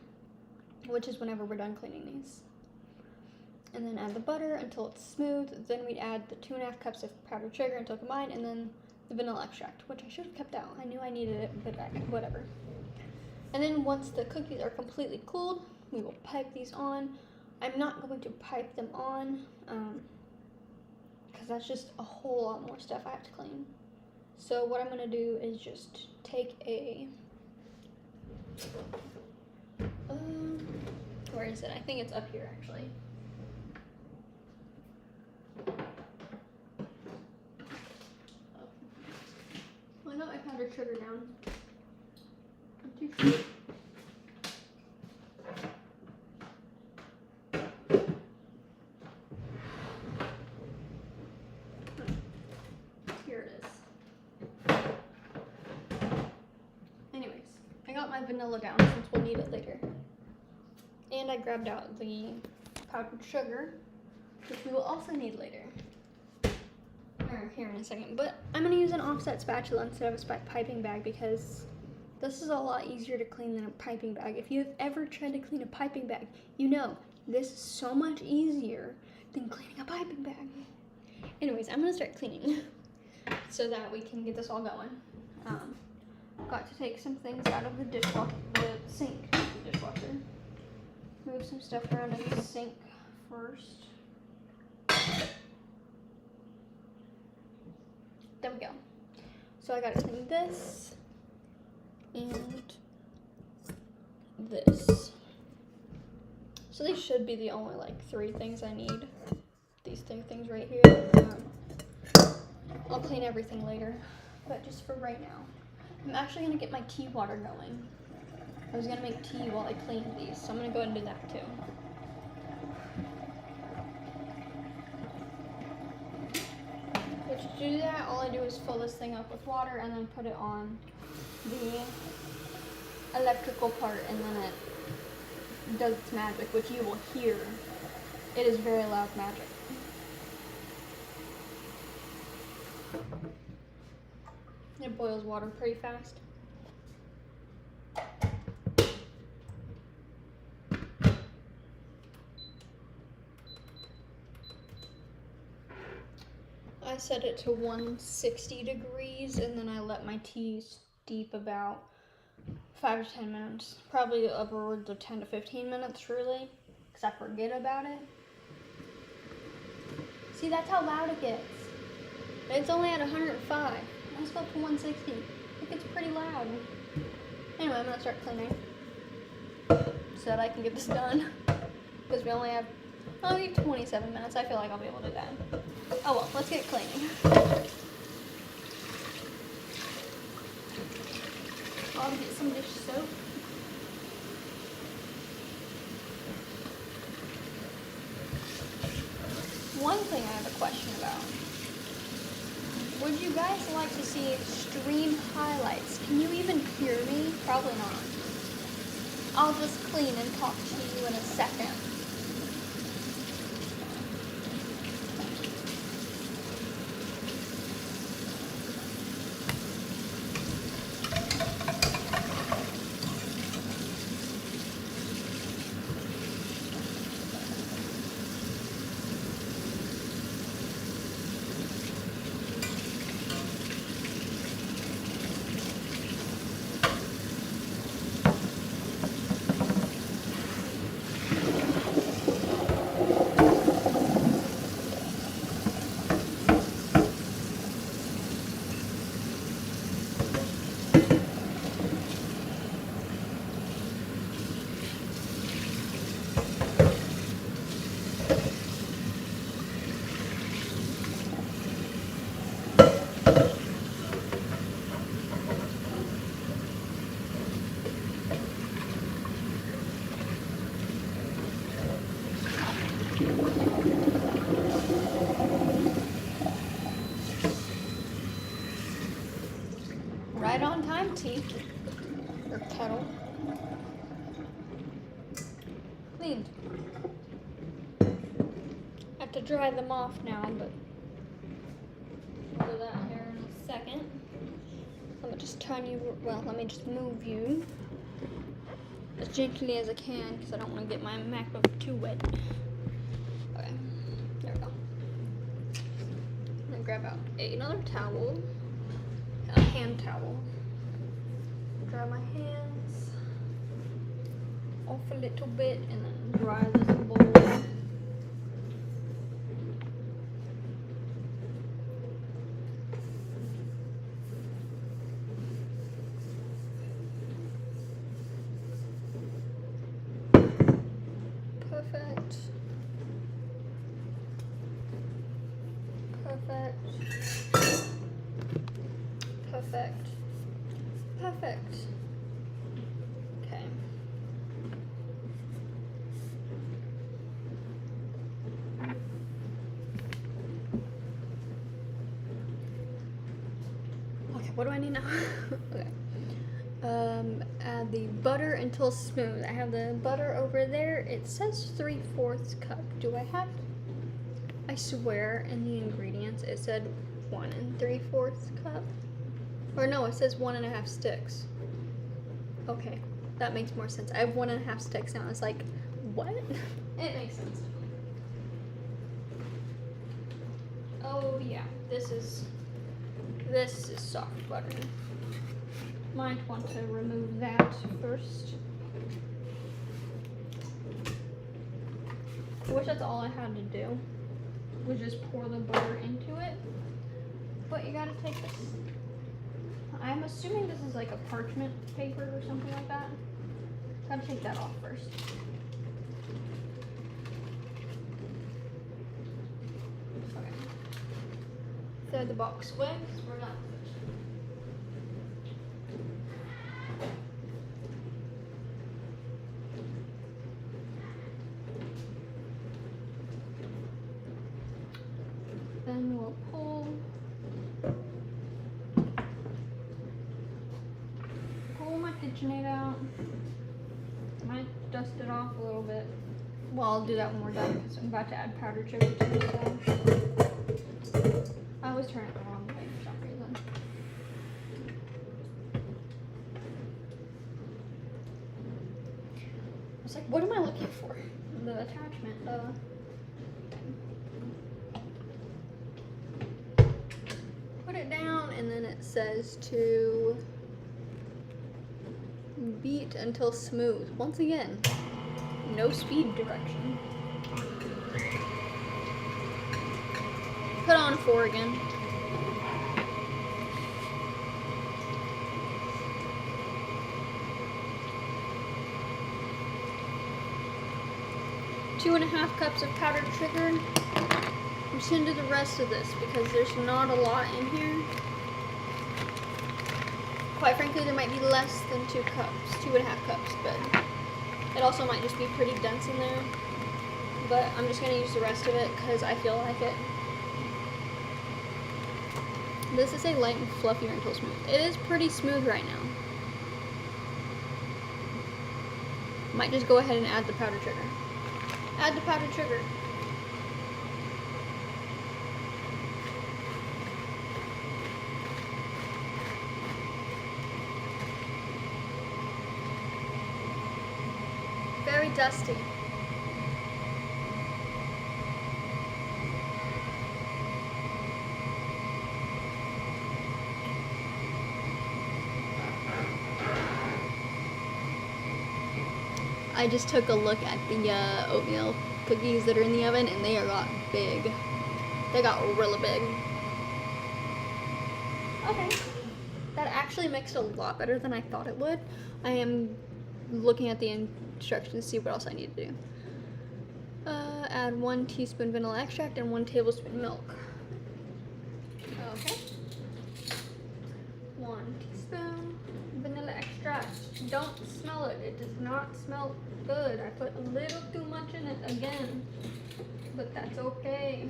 which is whenever we're done cleaning these. And then add the butter until it's smooth. Then we'd add the 2.5 cups of powdered sugar until combined, and then the vanilla extract, which I should have kept out. I knew I needed it, but whatever. And then once the cookies are completely cooled, we will pipe these on. I'm not going to pipe them on because that's just a whole lot more stuff I have to clean. So what I'm going to do is just take a, where is it? I think it's up here actually. Oh, I got my powdered sugar down. I'm too sweet. My vanilla down since we'll need it later. And I grabbed out the powdered sugar, which we will also need later. Here in a second. But I'm going to use an offset spatula instead of a piping bag because this is a lot easier to clean than a piping bag. If you've ever tried to clean a piping bag, you know this is so much easier than cleaning a piping bag. Anyways, I'm going to start cleaning so that we can get this all going. Got to take some things out of the dishwasher, the sink, the dishwasher. Move some stuff around in the sink first. There we go. So I gotta clean this and this. So these should be the only like 3 things I need. These 3 things right here. I'll clean everything later, but just for right now. I'm actually going to get my tea water going. I was going to make tea while I cleaned these, so I'm going to go ahead and do that too. But to do that, all I do is fill this thing up with water and then put it on the electrical part, and then it does its magic, which you will hear. It is very loud magic. It boils water pretty fast. I set it to 160 degrees and then I let my tea steep about 5 to 10 minutes. Probably upwards of 10 to 15 minutes really, because I forget about it. See, that's how loud it gets. It's only at 105. Let's go up to 160. It gets pretty loud. Anyway, I'm gonna start cleaning so that I can get this done. Because we only have, oh, we have 27 minutes. I feel like I'll be able to do that. Oh well, let's get cleaning. I'll get some dish soap. One thing I have a question about. Would you guys like to see stream highlights? Can you even hear me? Probably not. I'll just clean and talk to you in a second. Right on time, tea. Or kettle. Cleaned. I have to dry them off now, but I'll do that here in a second. Let me just turn you, let me just move you as gently as I can because I don't want to get my MacBook too wet. Okay, there we go. I'm gonna grab out another towel, a hand towel. Dry my hands off a little bit and then dry this bowl. Perfect. Perfect. Perfect. Perfect. Okay. Okay, what do I need now? Okay. Add the butter until smooth. I have the butter over there. It says 3/4 cup. Do I have? I swear in the ingredients it said 1 3/4 cup. Or no, it says 1.5 sticks. Okay, that makes more sense. I have 1.5 sticks now. It's like, what? It makes sense. Oh yeah, this is soft butter. Might want to remove that first. I wish that's all I had to do, was just pour the butter into it. But you gotta take this. I'm assuming this is like a parchment paper or something like that. Gotta take that off first. Okay. Throw the box away because we're not. Then we'll pull my KitchenAid out. Might dust it off a little bit. Well, I'll do that when we're done because I'm about to add powdered sugar to this. I always turn it the wrong way for some reason. I was like, what am I looking for? The attachment. Put it down, and then it says to beat until smooth. Once again, no speed direction. Put on 4 again. Two and a half cups of powdered sugar. I'm just gonna do the rest of this because there's not a lot in here. Quite frankly, there might be less than 2 cups, 2.5 cups, but it also might just be pretty dense in there. But I'm just gonna use the rest of it because I feel like it. This is a light and fluffier until smooth. It is pretty smooth right now. Might just go ahead and add the powdered sugar. Add the powdered sugar. Very dusty. I just took a look at the oatmeal cookies that are in the oven, and they got big. They got really big. Okay. That actually mixed a lot better than I thought it would. I am looking at the instructions to see what else I need to do. Add 1 teaspoon vanilla extract and 1 tablespoon milk. Okay. Don't smell it. It does not smell good. I put a little too much in it again, but that's okay.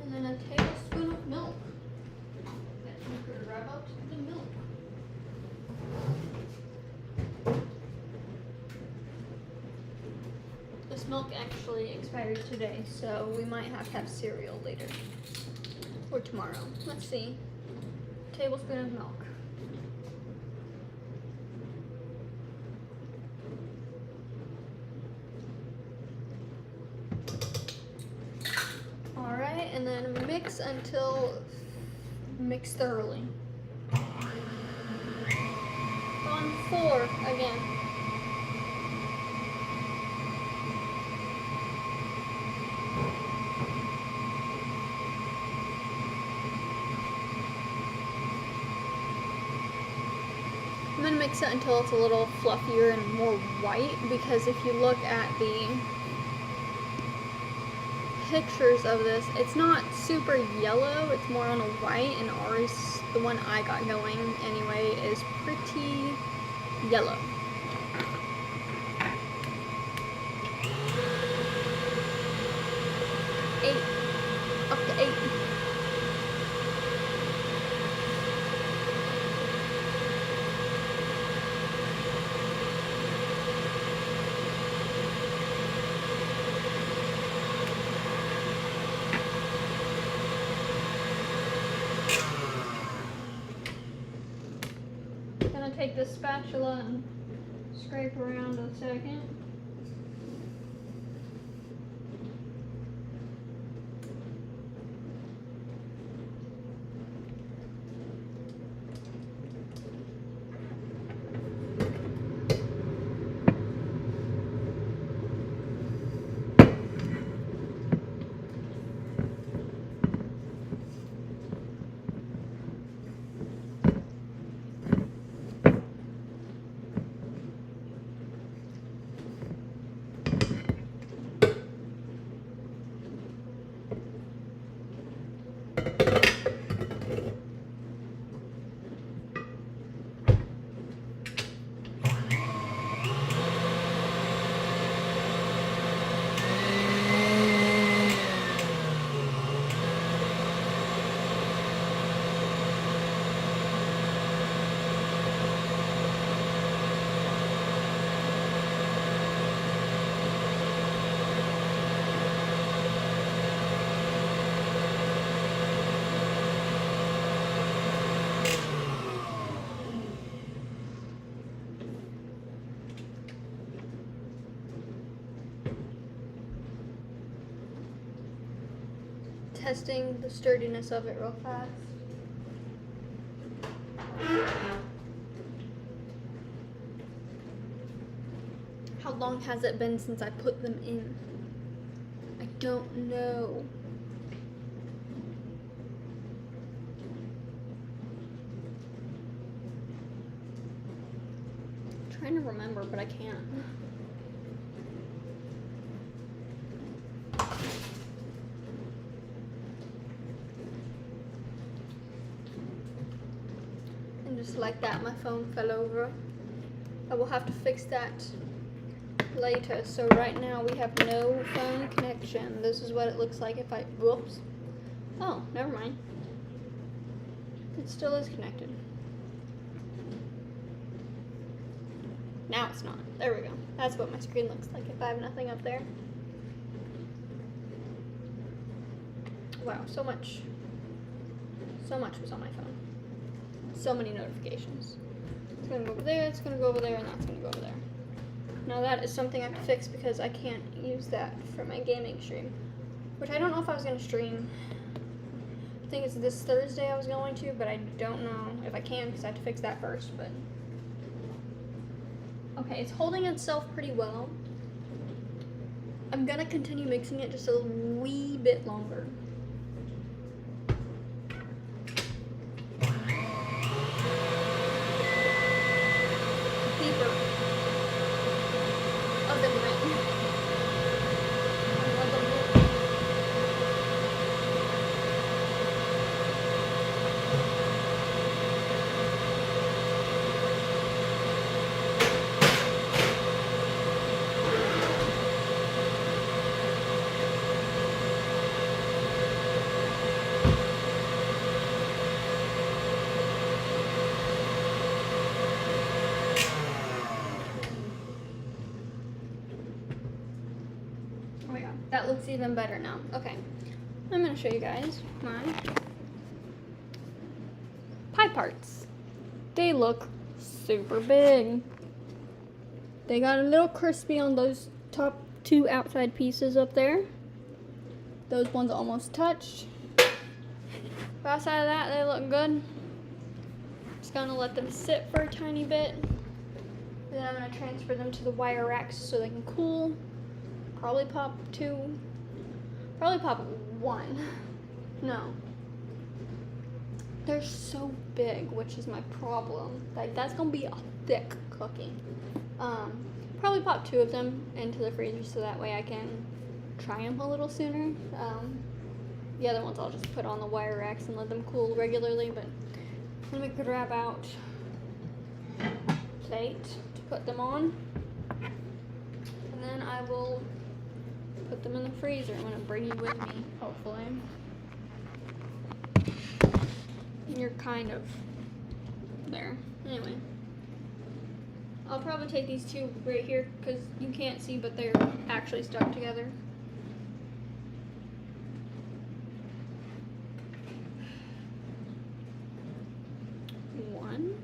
And then a tablespoon of milk. That you could rub out the milk. This milk actually expired today, so we might have to have cereal later. Or tomorrow. Let's see. Tablespoon of milk. Alright, and then mix thoroughly. On 4 again. I'm going to mix it until it's a little fluffier and more white, because if you look at the pictures of this, it's not super yellow, it's more on a white, and ours, the one I got going anyway, is pretty yellow. Up to 8. Gonna take this spatula and scrape around a second. Testing the sturdiness of it real fast. How long has it been since I put them in? I don't know. I'm trying to remember, but I can't. Just like that, my phone fell over. I will have to fix that later. So right now we have no phone connection. This is what it looks like if I, whoops. Oh, never mind. It still is connected. Now it's not. There we go. That's what my screen looks like if I have nothing up there. Wow, so much was on my phone. So many notifications. It's gonna go over there, it's gonna go over there, and that's gonna go over there. Now that is something I have to fix because I can't use that for my gaming stream. Which I don't know if I was gonna stream. I think it's this Thursday I was going to, but I don't know if I can because I have to fix that first, but. Okay, it's holding itself pretty well. I'm gonna continue mixing it just a wee bit longer. That looks even better now. Okay, I'm gonna show you guys my pie parts. They look super big. They got a little crispy on those top 2 outside pieces up there. Those ones almost touched. But outside of that, they look good. Just gonna let them sit for a tiny bit. Then I'm gonna transfer them to the wire racks so they can cool. Probably pop 2. Probably pop 1. No. They're so big, which is my problem. Like, that's gonna be a thick cookie. Probably pop 2 of them into the freezer so that way I can try them a little sooner. The other ones I'll just put on the wire racks and let them cool regularly, but let me grab out a plate to put them on. And then I will put them in the freezer. I'm gonna bring you with me, hopefully. You're kind of there. Anyway. I'll probably take these 2 right here because you can't see, but they're actually stuck together. One.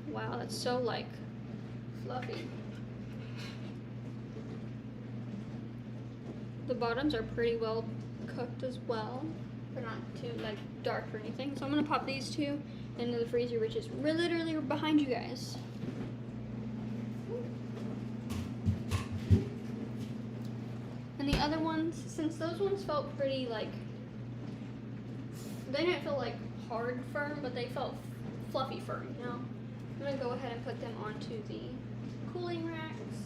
Wow, that's so like fluffy. The bottoms are pretty well cooked as well. They're not too like dark or anything. So I'm gonna pop these 2 into the freezer, which is literally behind you guys. And the other ones, since those ones felt pretty like, they didn't feel like hard firm, but they felt fluffy firm, you know? I'm gonna go ahead and put them onto the cooling racks.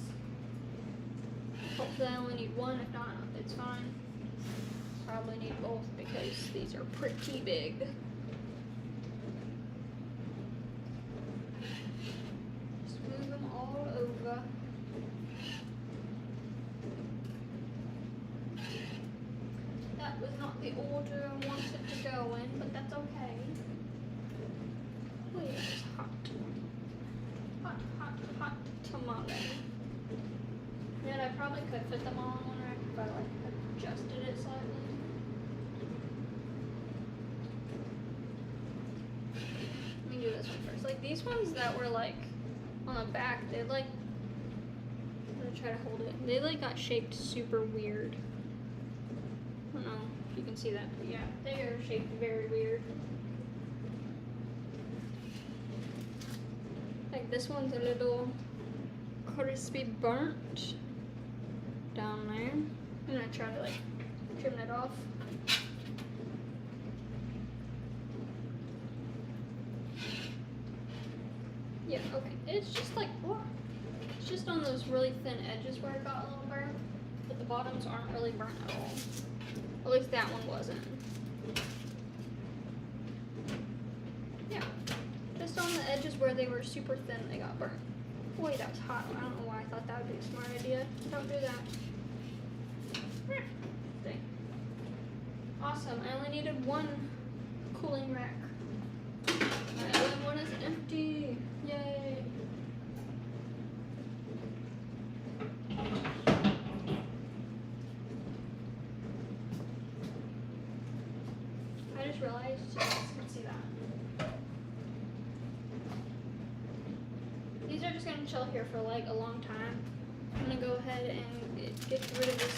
Hopefully I only need 1, if not, it's fine. Probably need both because these are pretty big. Just move them all over. That was not the order I wanted to go in, but that's okay. Wait, it's hot. Hot, hot, hot tamale. And I probably could fit them all in one rack if I like adjusted it slightly. Let me do this one first. Like these ones that were like on the back, they like, I'm gonna try to hold it. They like got shaped super weird. I don't know if you can see that, but yeah, they are shaped very weird. Like this one's a little crispy burnt down there. I'm gonna try to like trim that off. Yeah, okay. It's just like, what? It's just on those really thin edges where it got a little burnt, but the bottoms aren't really burnt at all. At least that one wasn't. Yeah, just on the edges where they were super thin, they got burnt. Boy, that's hot. I don't know why I thought that would be a smart idea. Don't do that. Dang. Awesome. I only needed 1 cooling rack. My other one is empty. Yay. I just realized you guys can see that. These are just gonna chill here for like a long time. I'm gonna go ahead and get rid of this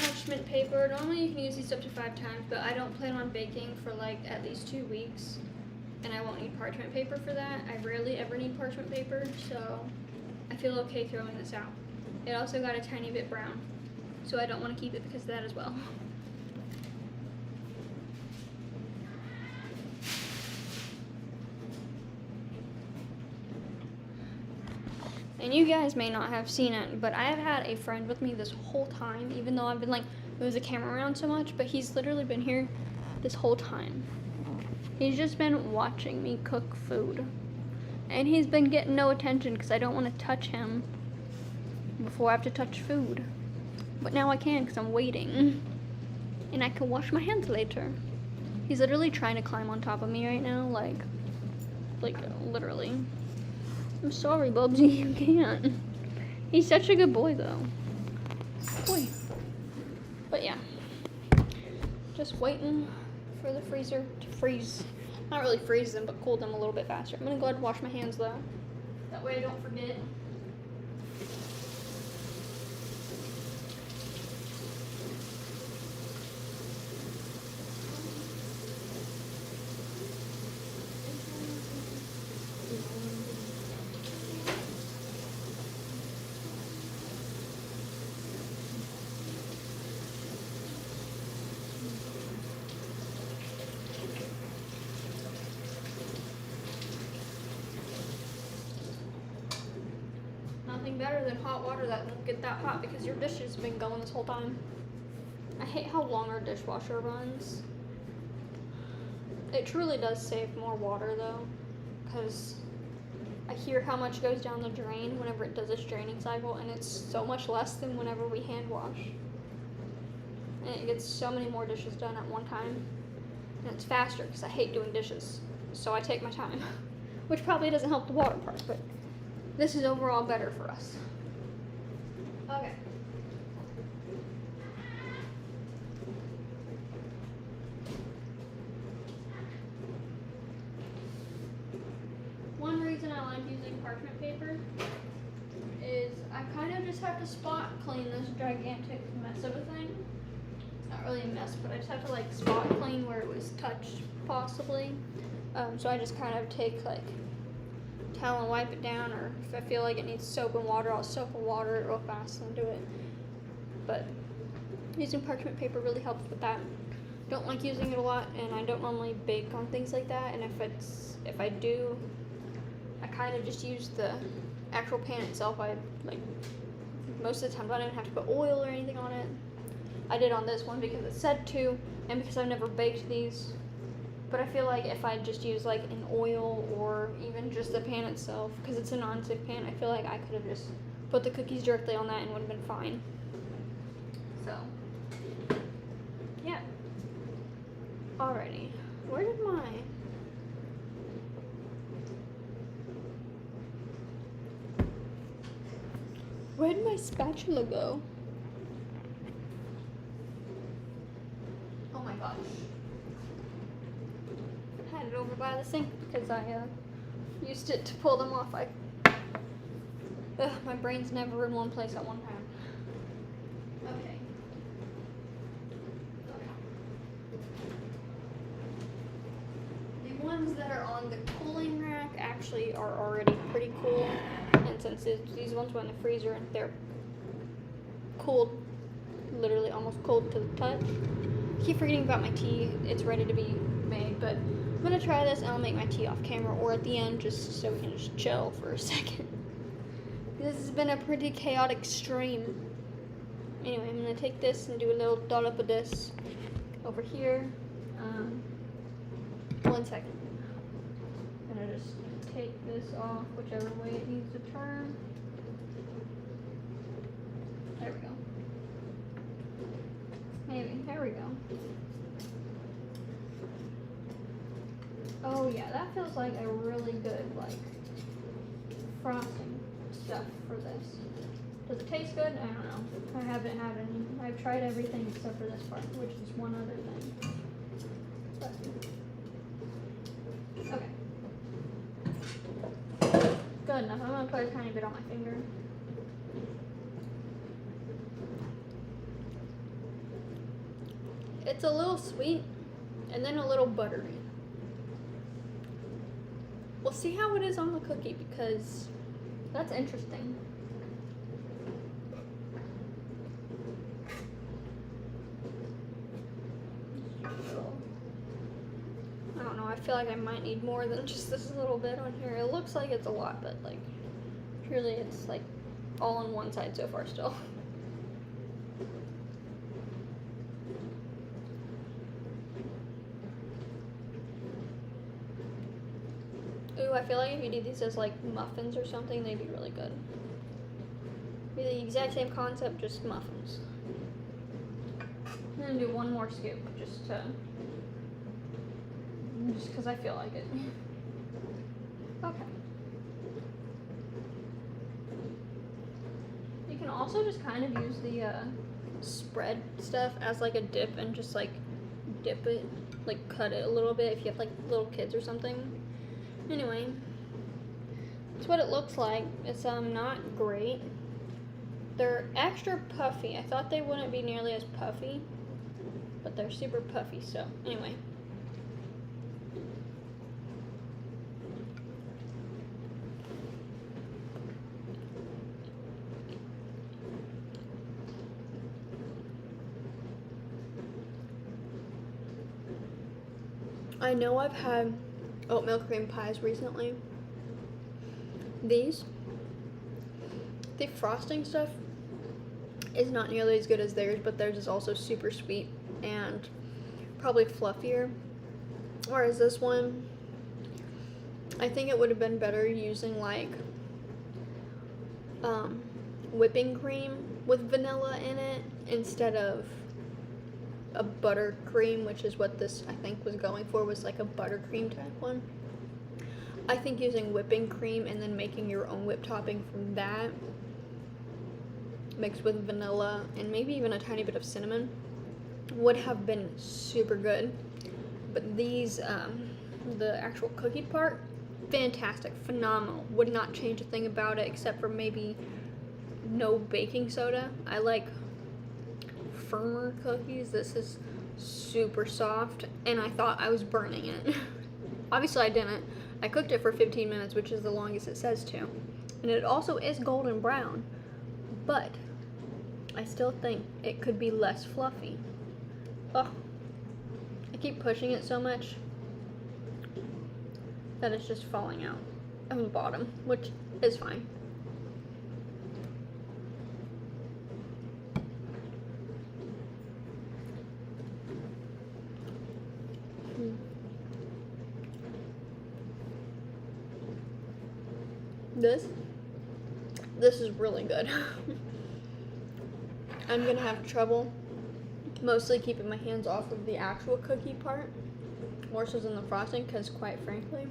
parchment paper. Normally you can use these up to 5 times, but I don't plan on baking for like at least 2 weeks. And I won't need parchment paper for that. I rarely ever need parchment paper, so I feel okay throwing this out. It also got a tiny bit brown, so I don't want to keep it because of that as well. And you guys may not have seen it, but I have had a friend with me this whole time, even though I've been like, move the camera around so much, but he's literally been here this whole time. He's just been watching me cook food. And he's been getting no attention because I don't want to touch him before I have to touch food. But now I can because I'm waiting. And I can wash my hands later. He's literally trying to climb on top of me right now, like literally. I'm sorry, Bubsy, you can't. He's such a good boy though. Boy. But yeah, just waiting for the freezer to freeze. Not really freeze them, but cool them a little bit faster. I'm gonna go ahead and wash my hands though. That way I don't forget. Nothing better than hot water that won't get that hot because your dish has been going this whole time. I hate how long our dishwasher runs. It truly does save more water though, because I hear how much goes down the drain whenever it does its draining cycle, and it's so much less than whenever we hand wash. And it gets so many more dishes done at one time, and it's faster because I hate doing dishes, so I take my time, which probably doesn't help the water part, but this is overall better for us. Okay. One reason I like using parchment paper is I kind of just have to spot clean this gigantic mess of a thing. It's not really a mess, but I just have to like spot clean where it was touched possibly. So I just kind of take like towel and wipe it down, or if I feel like it needs soap and water, I'll soap and water it real fast and do it. But using parchment paper really helps with that. Don't like using it a lot, and I don't normally bake on things like that, and if I do, I kind of just use the actual pan itself. I like most of the time I didn't have to put oil or anything on it. I did on this one because it said to, and because I've never baked these. But I feel like if I just use like an oil or even just the pan itself, because it's a non-stick pan, I feel like I could have just put the cookies directly on that and would have been fine. So, yeah. Alrighty. Where did my spatula go? Oh my gosh. Had it over by the sink because I used it to pull them off. My brain's never in one place at one time. Okay. The ones that are on the cooling rack actually are already pretty cool, and since these ones went in the freezer and they're cooled, literally almost cold to the touch. I keep forgetting about my tea. It's ready to be made, but I'm gonna try this and I'll make my tea off camera or at the end just so we can just chill for a second. This has been a pretty chaotic stream. Anyway, I'm gonna take this and do a little dollop of this over here. 1 second. I'm gonna just take this off whichever way it needs to turn. There we go. Maybe, there we go. Oh yeah, that feels like a really good, like, frosting stuff for this. Does it taste good? I don't know. I haven't had any. I've tried everything except for this part, which is one other thing. But, okay. Good enough. I'm gonna put a tiny bit on my finger. It's a little sweet and then a little buttery. We'll see how it is on the cookie because that's interesting. I don't know, I feel like I might need more than just this little bit on here. It looks like it's a lot, but like, truly it's like all on one side so far still. Ooh, I feel like if you did these as like muffins or something, they'd be really good. Be the exact same concept, just muffins. I'm gonna do one more scoop just because I feel like it. Okay. You can also just kind of use the spread stuff as like a dip and just like dip it, like cut it a little bit if you have like little kids or something. Anyway, that's what it looks like. It's not great. They're extra puffy. I thought they wouldn't be nearly as puffy, but they're super puffy. So anyway. I know I've had oatmeal cream pies recently. The frosting stuff is not nearly as good as theirs, but theirs is also super sweet and probably fluffier. Whereas this one, I think it would have been better using like whipping cream with vanilla in it instead of a buttercream, which is what this I think was going for, was like a buttercream type one. I think using whipping cream and then making your own whipped topping from that, mixed with vanilla and maybe even a tiny bit of cinnamon, would have been super good. But these, the actual cookie part, fantastic, phenomenal. Would not change a thing about it except for maybe no baking soda. I like firmer cookies. This is super soft and I thought I was burning it. Obviously I didn't. I cooked it for 15 minutes, which is the longest it says to. And it also is golden brown, but I still think it could be less fluffy. Ugh. I keep pushing it so much that it's just falling out of the bottom, which is fine. This is really good. I'm gonna have trouble mostly keeping my hands off of the actual cookie part, more so than the frosting, because quite frankly,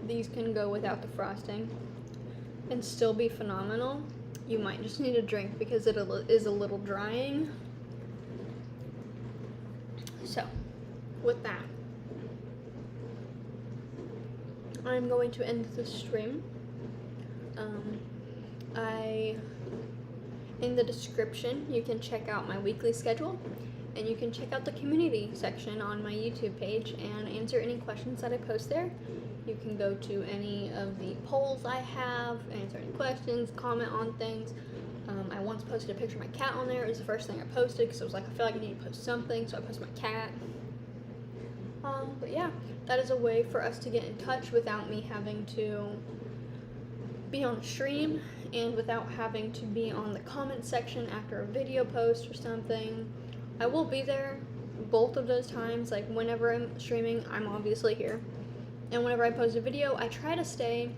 these can go without the frosting and still be phenomenal. You might just need a drink because it is a little drying. So, with that, I'm going to end the stream. In the description, you can check out my weekly schedule, and you can check out the community section on my YouTube page and answer any questions that I post there. You can go to any of the polls I have, answer any questions, comment on things. I once posted a picture of my cat on there. It was the first thing I posted because I was like, I feel like I need to post something, so I posted my cat. But yeah, that is a way for us to get in touch without me having to be on a stream and without having to be on the comment section after a video post or something. I will be there both of those times. Like whenever I'm streaming, I'm obviously here. And whenever I post a video, I try to stay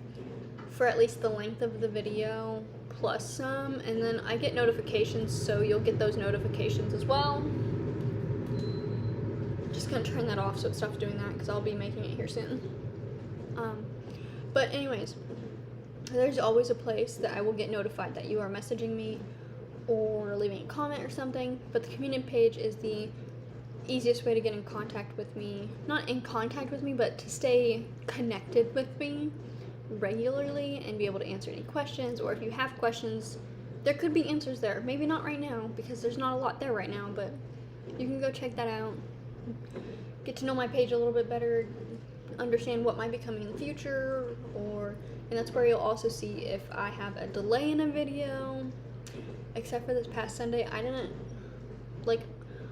for at least the length of the video plus some, and then I get notifications, so you'll get those notifications as well. Just gonna turn that off so it stops doing that because I'll be making it here soon. But anyways, there's always a place that I will get notified that you are messaging me or leaving a comment or something, but the community page is the easiest way to get in contact with me. Not in contact with me, but to stay connected with me regularly and be able to answer any questions, or if you have questions, there could be answers there. Maybe not right now because there's not a lot there right now, but you can go check that out. Get to know my page a little bit better, understand what might be coming in the future, and that's where you'll also see if I have a delay in a video. Except for this past Sunday, I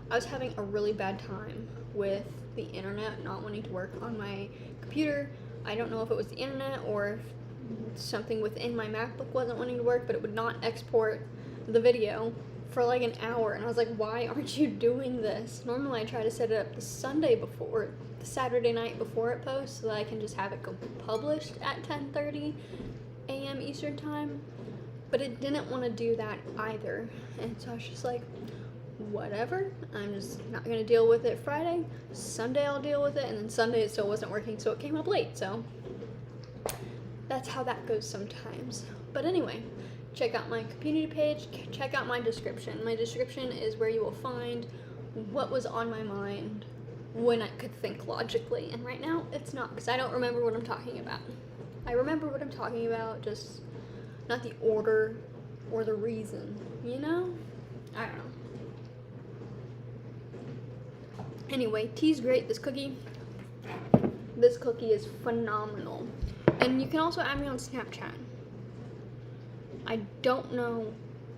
was having a really bad time with the internet not wanting to work on my computer. I don't know if it was the internet or if something within my MacBook wasn't wanting to work, but it would not export the video for like an hour, and I was like, why aren't you doing this? Normally I try to set it up the Sunday before, the Saturday night before it posts, so that I can just have it go published at 10:30 a.m. Eastern time, but it didn't want to do that either, and so I was just like, whatever, I'm just not going to deal with it Friday. Sunday I'll deal with it, and then Sunday it still wasn't working, so it came up late, so that's how that goes sometimes. But anyway, check out my community page, check out my description. My description is where you will find what was on my mind when I could think logically, and right now it's not, because I don't remember what I'm talking about. I remember what I'm talking about, just not the order or the reason, you know? I don't know. Anyway, tea's great. This cookie is phenomenal. And you can also add me on Snapchat. I don't know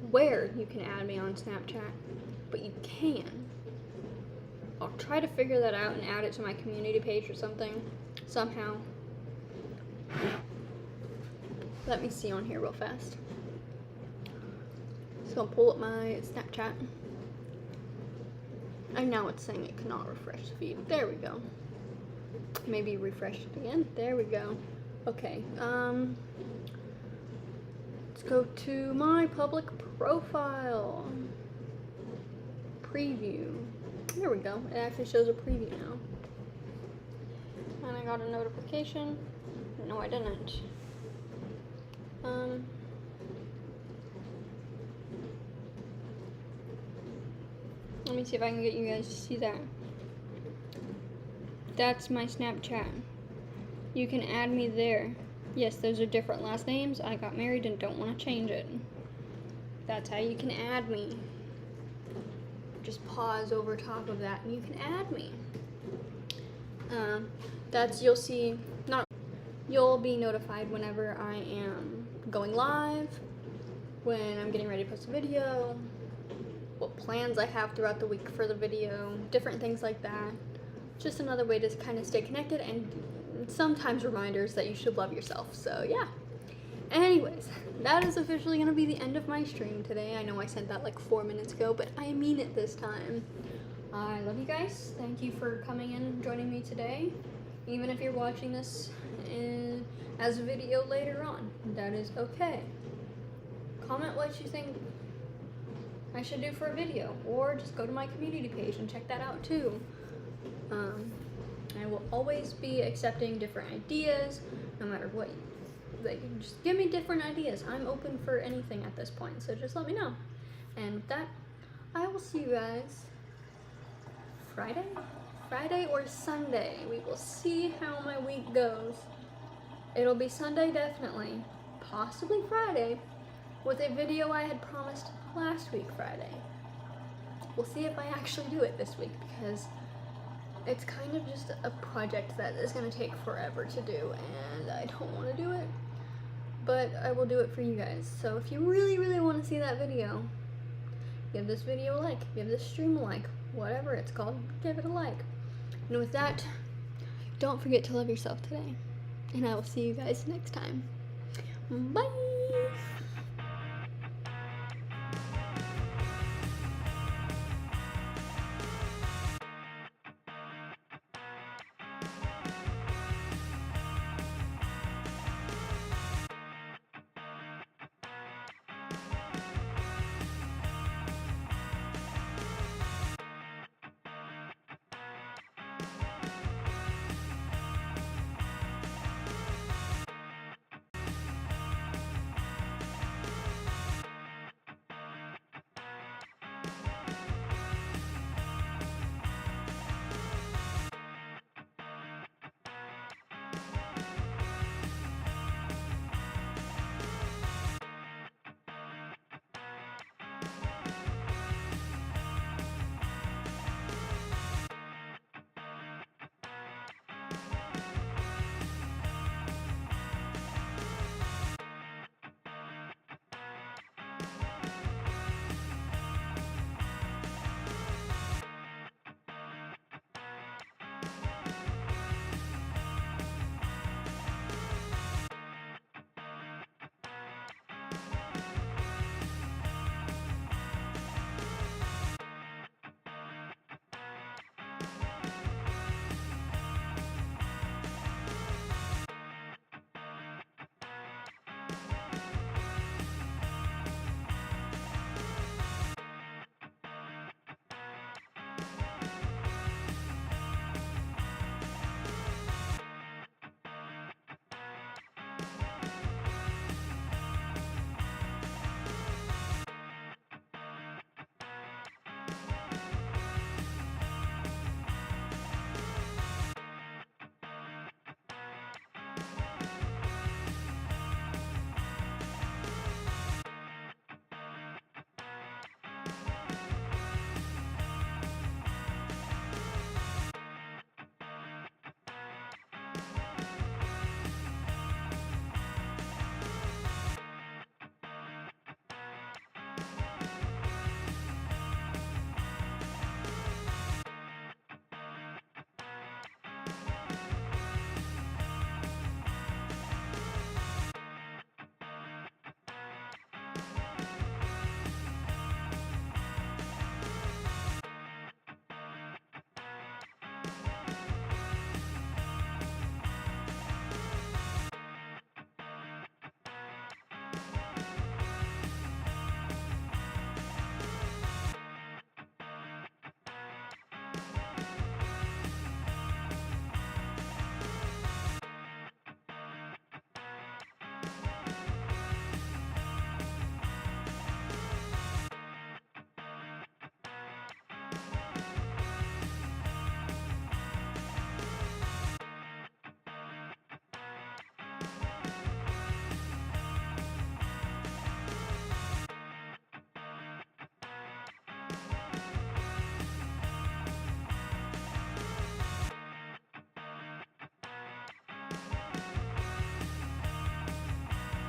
where you can add me on Snapchat, but you can. I'll try to figure that out and add it to my community page or something, somehow. Let me see on here real fast. Just gonna pull up my Snapchat. And now it's saying it cannot refresh the feed. There we go. Maybe refresh it again. There we go. Okay, let's go to my public profile. Preview. There we go. It actually shows a preview now. And I got a notification. No, I didn't. Let me see if I can get you guys to see that. That's my Snapchat. You can add me there. Yes, those are different last names. I got married and don't want to change it. That's how you can add me. Just pause over top of that and you can add me. You'll be notified whenever I am going live, when I'm getting ready to post a video, what plans I have throughout the week for the video, different things like that. Just another way to kind of stay connected, and sometimes reminders that you should love yourself. So yeah. Anyways, that is officially going to be the end of my stream today. I know I said that like 4 minutes ago, but I mean it this time. I love you guys. Thank you for coming in and joining me today. Even if you're watching this as a video later on, that is okay. Comment what you think I should do for a video, or just go to my community page and check that out too. I will always be accepting different ideas, no matter what. Just give me different ideas. I'm open for anything at this point, so just let me know. And with that, I will see you guys Friday or Sunday. We will see how my week goes. It'll be Sunday definitely, possibly Friday, with a video I had promised last week Friday. We'll see if I actually do it this week, because it's kind of just a project that is going to take forever to do, and I don't want to do it, but I will do it for you guys. So if you really, really want to see that video, give this video a like, give this stream a like, whatever it's called, give it a like. And with that, don't forget to love yourself today, and I will see you guys next time. Bye!